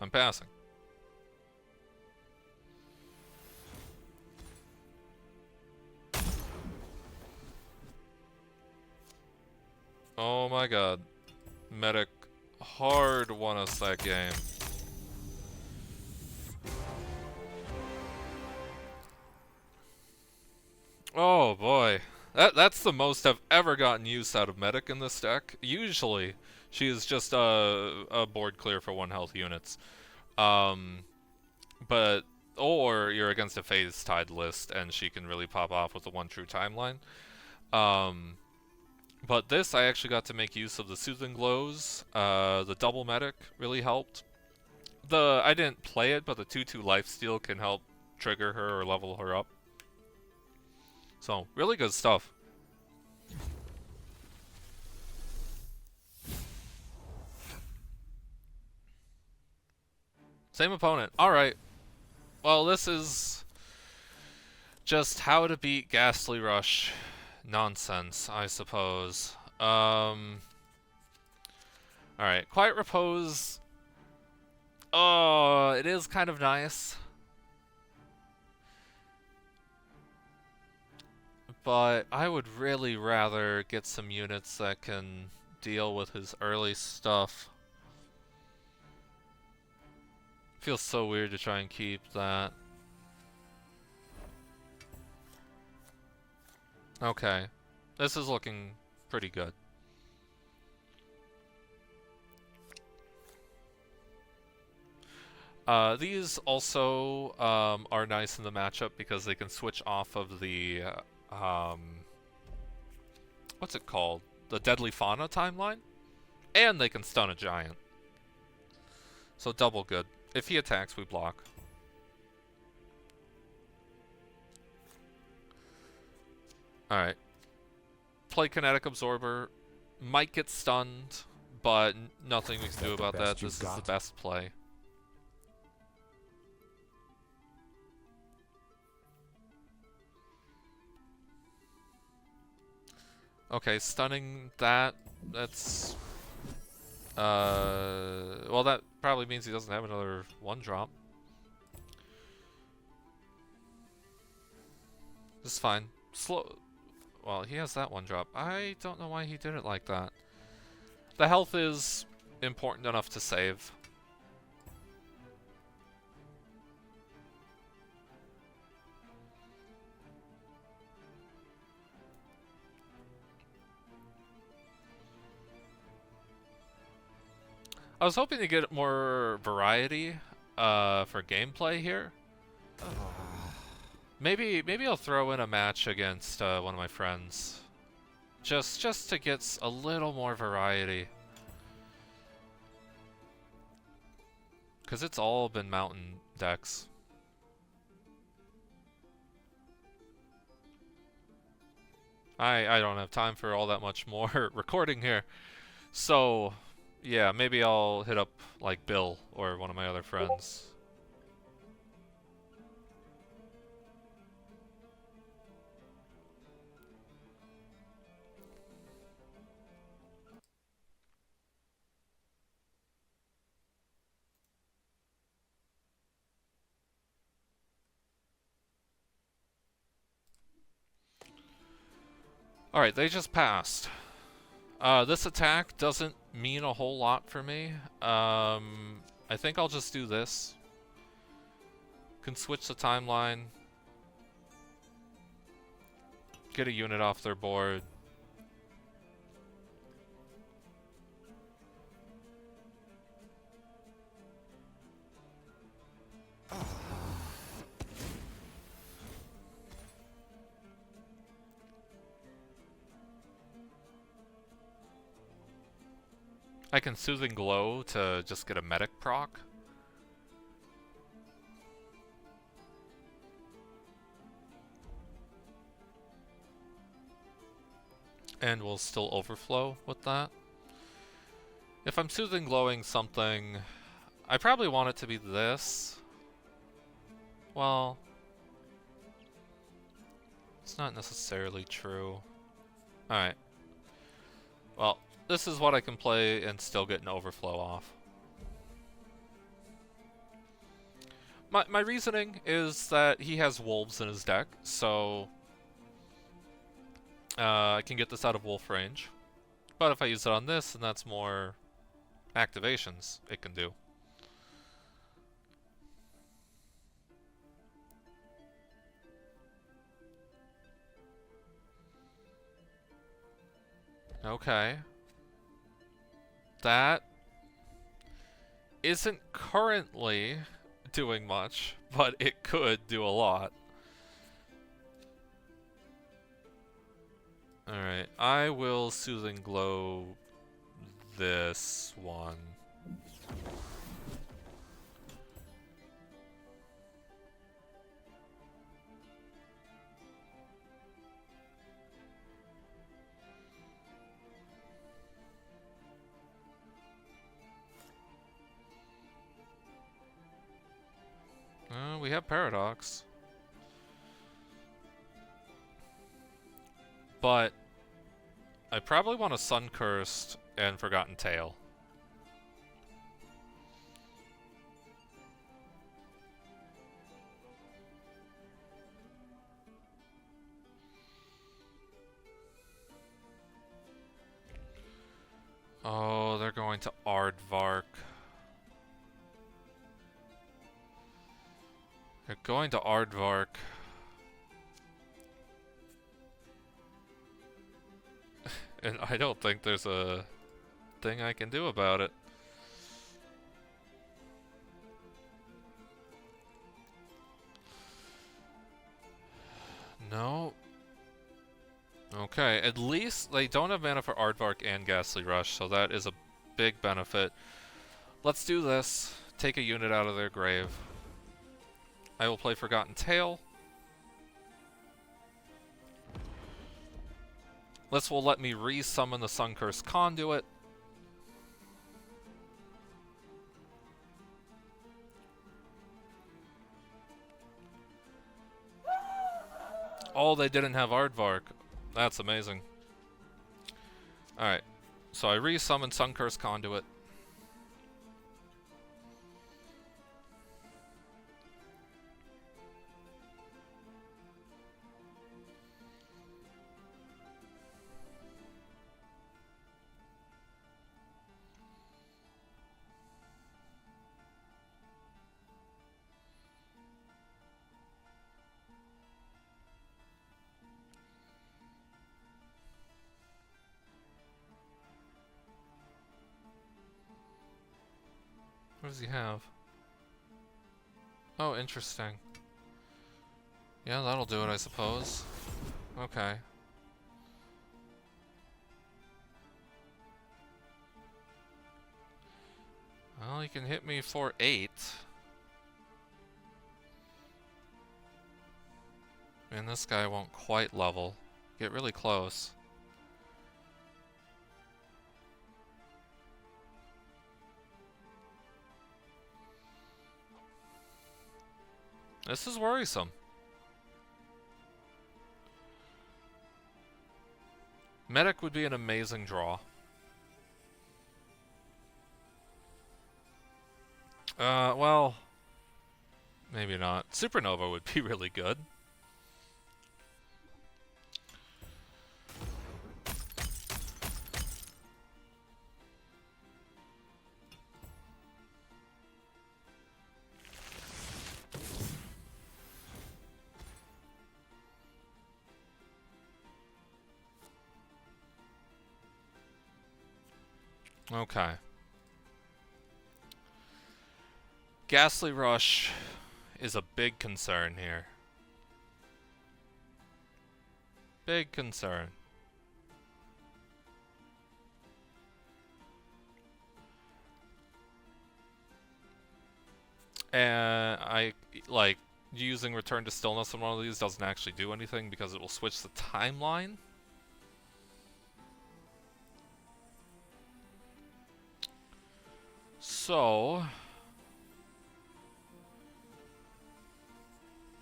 I'm passing. Oh my god. Medic hard won us that game. Oh boy. That's the most I've ever gotten use out of Medic in this deck. Usually, she is just a board clear for 1 health units. But or you're against a phase tied list and she can really pop off with the 1 true timeline. But this I actually got to make use of the Soothing Glows. The double Medic really helped. I didn't play it, but the 2/2 lifesteal can help trigger her or level her up. So, really good stuff. Same opponent. Alright. Well, this is just how to beat Ghastly Rush nonsense, I suppose. Alright. Quiet Repose. Oh, it is kind of nice. But I would really rather get some units that can deal with his early stuff. Feels so weird to try and keep that. Okay. This is looking pretty good. These also are nice in the matchup because they can switch off of the what's it called? The Deadly Fauna timeline? And they can stun a giant. So double good. If he attacks, we block. Alright. Play Kinetic Absorber. Might get stunned, but nothing we can do about that. This is the best play. Okay, stunning that's well, that probably means he doesn't have another 1-drop. This is fine. Well, he has that 1-drop. I don't know why he did it like that. The health is important enough to save. I was hoping to get more variety for gameplay here. Maybe I'll throw in a match against one of my friends. Just to get a little more variety. Cause it's all been mountain decks. I don't have time for all that much more recording here. So yeah, maybe I'll hit up like Bill or one of my other friends. Alright, they just passed. This attack doesn't mean a whole lot for me. I think I'll just do this. Can switch the timeline. Get a unit off their board. I can Soothing Glow to just get a medic proc. And we'll still overflow with that. If I'm soothing glowing something, I probably want it to be this. Well, it's not necessarily true. Alright. Well, this is what I can play and still get an overflow off. My reasoning is that he has wolves in his deck, so I can get this out of wolf range. But if I use it on this, then that's more activations it can do. Okay. That isn't currently doing much, but it could do a lot. Alright, I will Soothing Glow this one. We have Paradox. But I probably want a Sun-Cursed and Forgotten Tale. Oh, they're going to Aardvark. They're going to Aardvark. And I don't think there's a thing I can do about it. No. Okay, at least they don't have mana for Aardvark and Ghastly Rush, so that is a big benefit. Let's do this. Take a unit out of their grave. I will play Forgotten Tale. This will let me re-summon the Sun-Cursed Conduit. Oh, they didn't have Aardvark. That's amazing. Alright, so I re-summon Sun-Cursed Conduit. What does he have? Oh, interesting. Yeah, that'll do it, I suppose. Okay. Well, he can hit me for 8. And this guy won't quite level. Get really close. This is worrisome. Medic would be an amazing draw. Well, maybe not. Supernova would be really good. Okay. Ghastly Rush is a big concern here. Big concern. And like, using Return to Stillness on one of these doesn't actually do anything because it will switch the timeline. So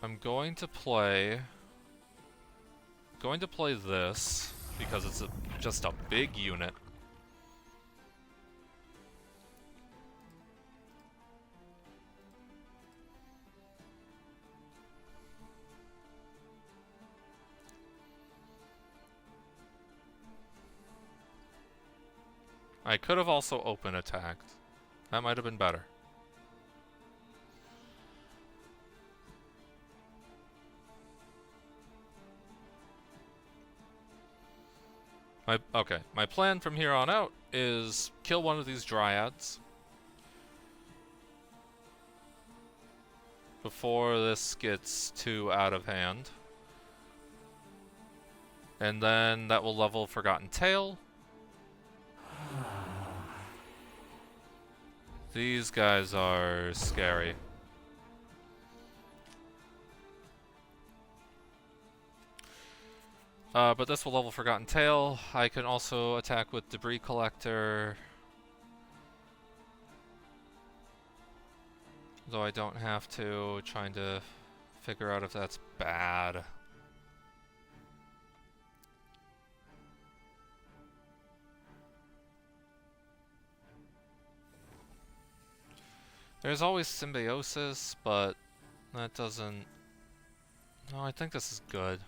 I'm going to play this because it's just a big unit. I could have also open attacked. That might have been better. My plan from here on out is kill one of these dryads before this gets too out of hand. And then that will level Forgotten Tale. These guys are scary. But this will level Forgotten Tale. I can also attack with Debris Collector. Though I don't have to, trying to figure out if that's bad. There's always Symbiosis, but that doesn't... No, I think this is good.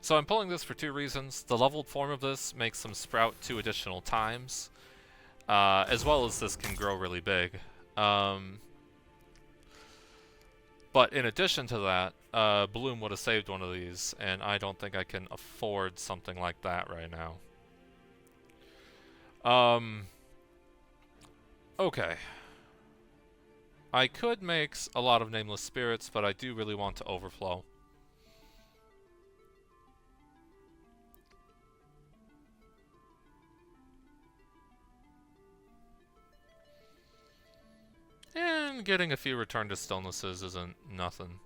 So I'm pulling this for two reasons. The leveled form of this makes them sprout 2 additional times, as well as this can grow really big. But in addition to that, Bloom would have saved one of these, and I don't think I can afford something like that right now. Okay. I could make a lot of Nameless Spirits, but I do really want to overflow. And getting a few Return to Stillnesses isn't nothing.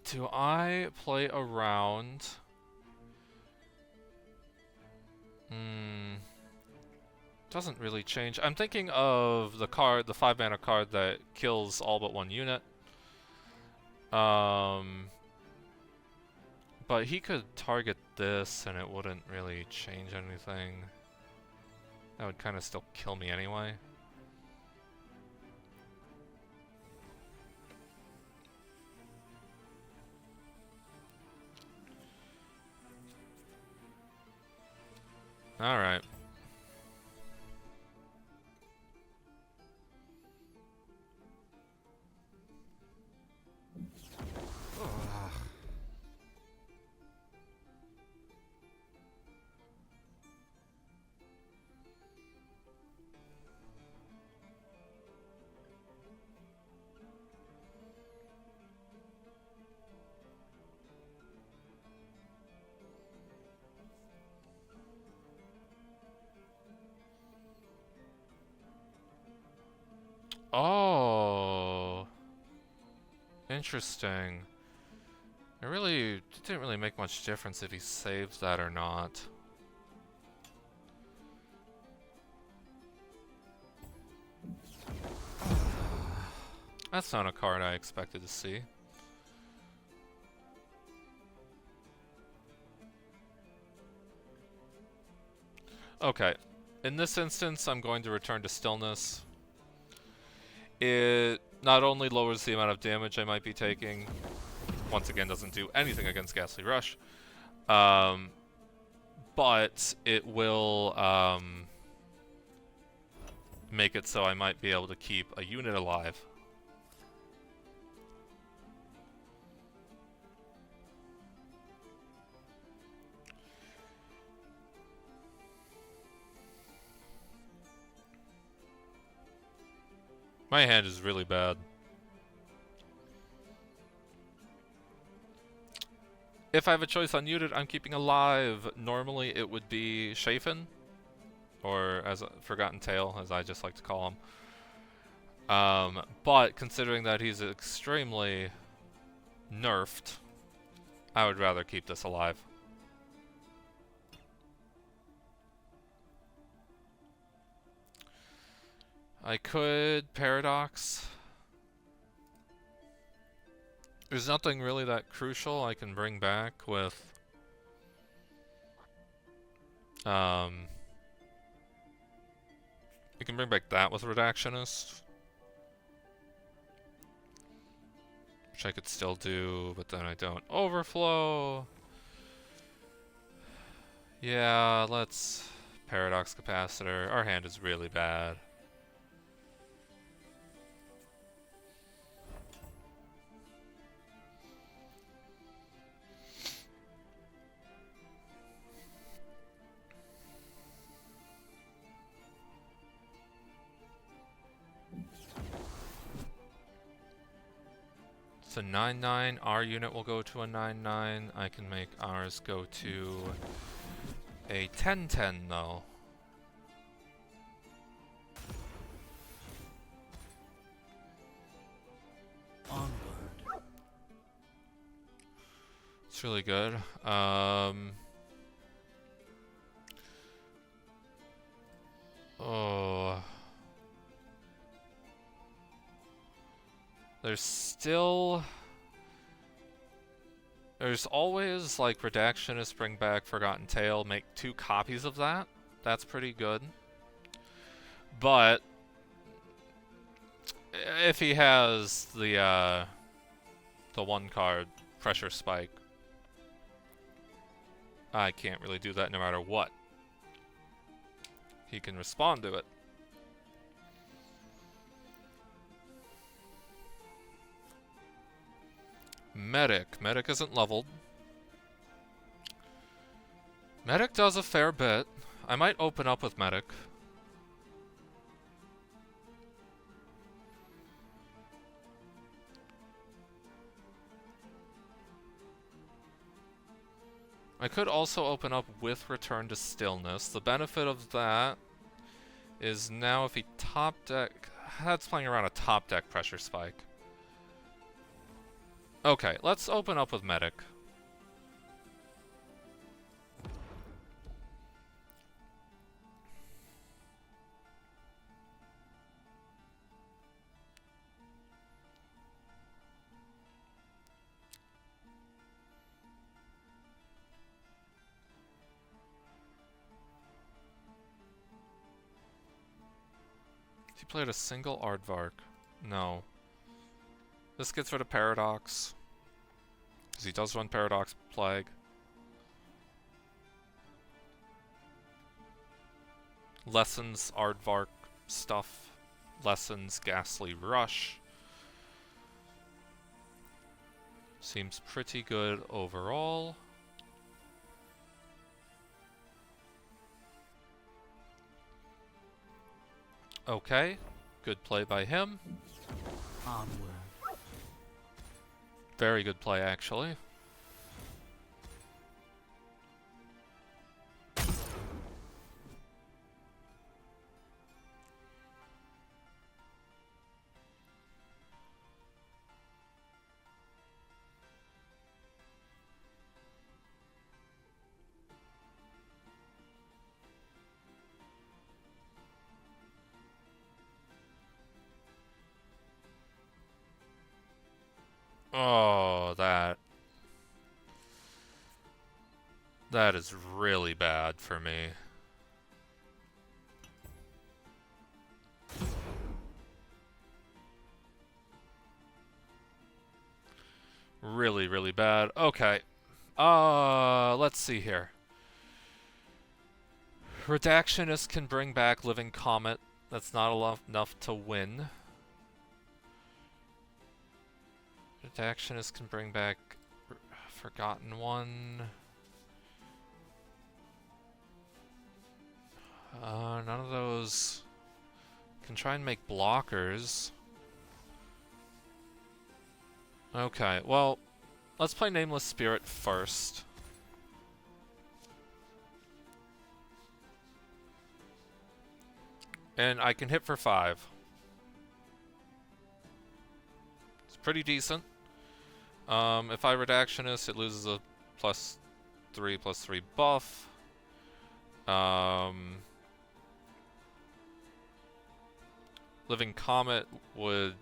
Do I play around? Doesn't really change. I'm thinking of the card, the 5-mana card that kills all but one unit. But he could target this and it wouldn't really change anything. That would kind of still kill me anyway. Alright. Oh, interesting. It didn't really make much difference if he saved that or not. That's not a card I expected to see. Okay, in this instance, I'm going to return to Stillness. It not only lowers the amount of damage I might be taking, once again doesn't do anything against Ghastly Rush, but it will make it so I might be able to keep a unit alive. My hand is really bad. If I have a choice on unit I'm keeping alive, normally it would be Chafin, or as a Forgotten Tale, as I just like to call him. But considering that he's extremely nerfed, I would rather keep this alive. I could Paradox. There's nothing really that crucial I can bring back with you can bring back that with Redactionist, which I could still do, but then I don't. Overflow. Yeah, let's Paradox Capacitor. Our hand is really bad. It's a 9/9. Our unit will go to a 9/9. I can make ours go to a 10/10 though. Onward. It's really good. Oh. There's always, like, Redactionist, bring back Forgotten Tale, make 2 copies of that. That's pretty good. But if he has the 1 card, Pressure Spike, I can't really do that no matter what. He can respond to it. Medic. Medic isn't leveled. Medic does a fair bit. I might open up with Medic. I could also open up with Return to Stillness. The benefit of that is now if he top deck... That's playing around a top deck Pressure Spike. Okay, let's open up with Medic. He played a single Aardvark. No. This gets rid of Paradox, because he does run Paradox Plague. Lessens Aardvark stuff. Lessens Ghastly Rush. Seems pretty good overall. Okay, good play by him. Onward. Very good play, actually. Oh, that is really bad for me. Really, really bad. Okay. Let's see here. Redactionist can bring back Living Comet. That's not enough to win. Redactionist can bring back Forgotten One. None of those can try and make blockers. Okay, well, let's play Nameless Spirit first. And I can hit for 5. It's pretty decent. If I Redactionist, it loses a +3/+3 buff. Living Comet would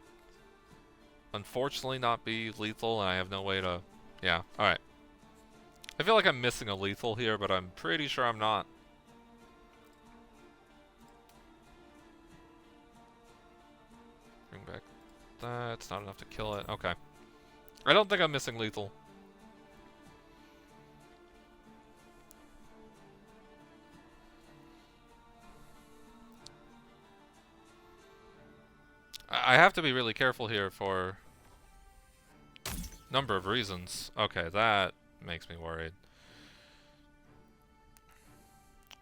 unfortunately not be lethal, and I have no way to... Yeah, alright. I feel like I'm missing a lethal here, but I'm pretty sure I'm not. Bring back that. It's not enough to kill it. Okay. I don't think I'm missing lethal. I have to be really careful here for a number of reasons. Okay, that makes me worried.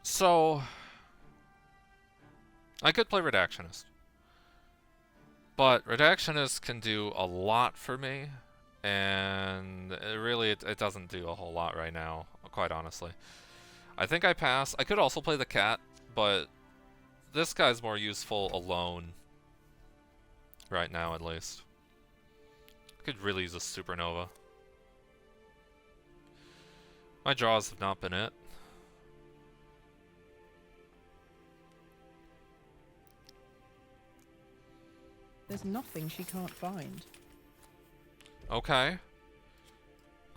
So, I could play Redactionist. But Redactionist can do a lot for me, and it doesn't do a whole lot right now, quite honestly. I think I pass. I could also play the cat, but this guy's more useful alone. Right now, at least. Could really use a supernova. My draws have not been it. There's nothing she can't find. Okay.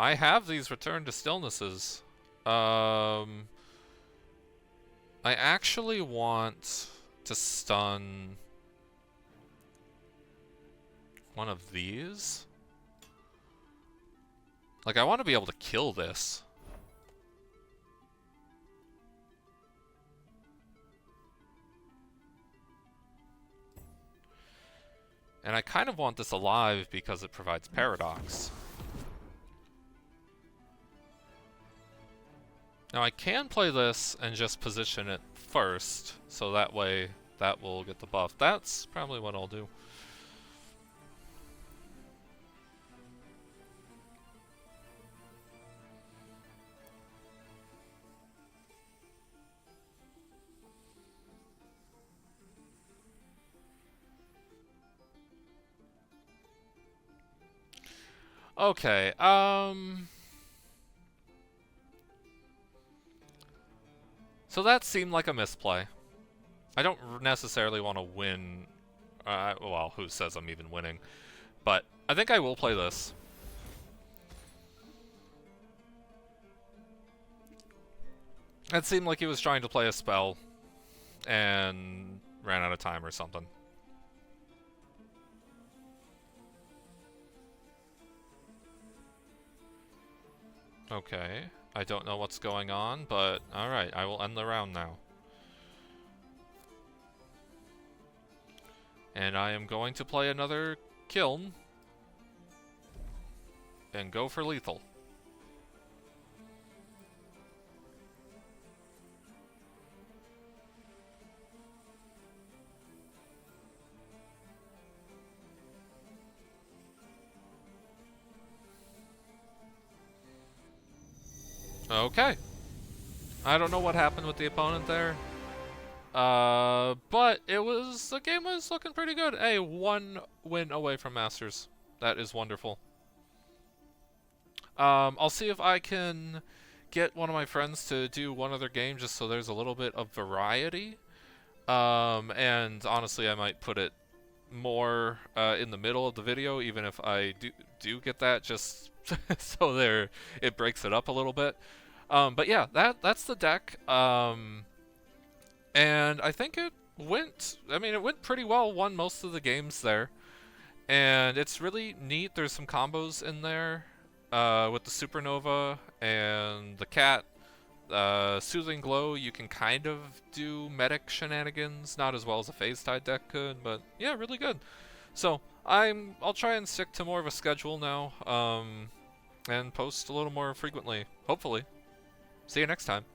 I have these Return to Stillnesses. I actually want to stun one of these. Like, I want to be able to kill this. And I kind of want this alive because it provides paradox. Now I can play this and just position it first, so that way that will get the buff. That's probably what I'll do. Okay, so that seemed like a misplay. I don't necessarily want to win, well, who says I'm even winning? But I think I will play this. It seemed like he was trying to play a spell and ran out of time or something. Okay, I don't know what's going on, but alright, I will end the round now. And I am going to play another Kiln and go for lethal. Okay. I don't know what happened with the opponent there. But the game was looking pretty good. Hey, 1 win away from Masters. That is wonderful. I'll see if I can get one of my friends to do one other game just so there's a little bit of variety. And honestly, I might put it more in the middle of the video, even if I do get that, just so it breaks it up a little bit. But yeah, that's the deck. And I think it went pretty well, won most of the games there. And it's really neat. There's some combos in there with the Supernova and the cat. Soothing Glow, you can kind of do medic shenanigans, not as well as a Phase Tide deck could, but yeah, really good. So I'll try and stick to more of a schedule now, and post a little more frequently, hopefully. See you next time.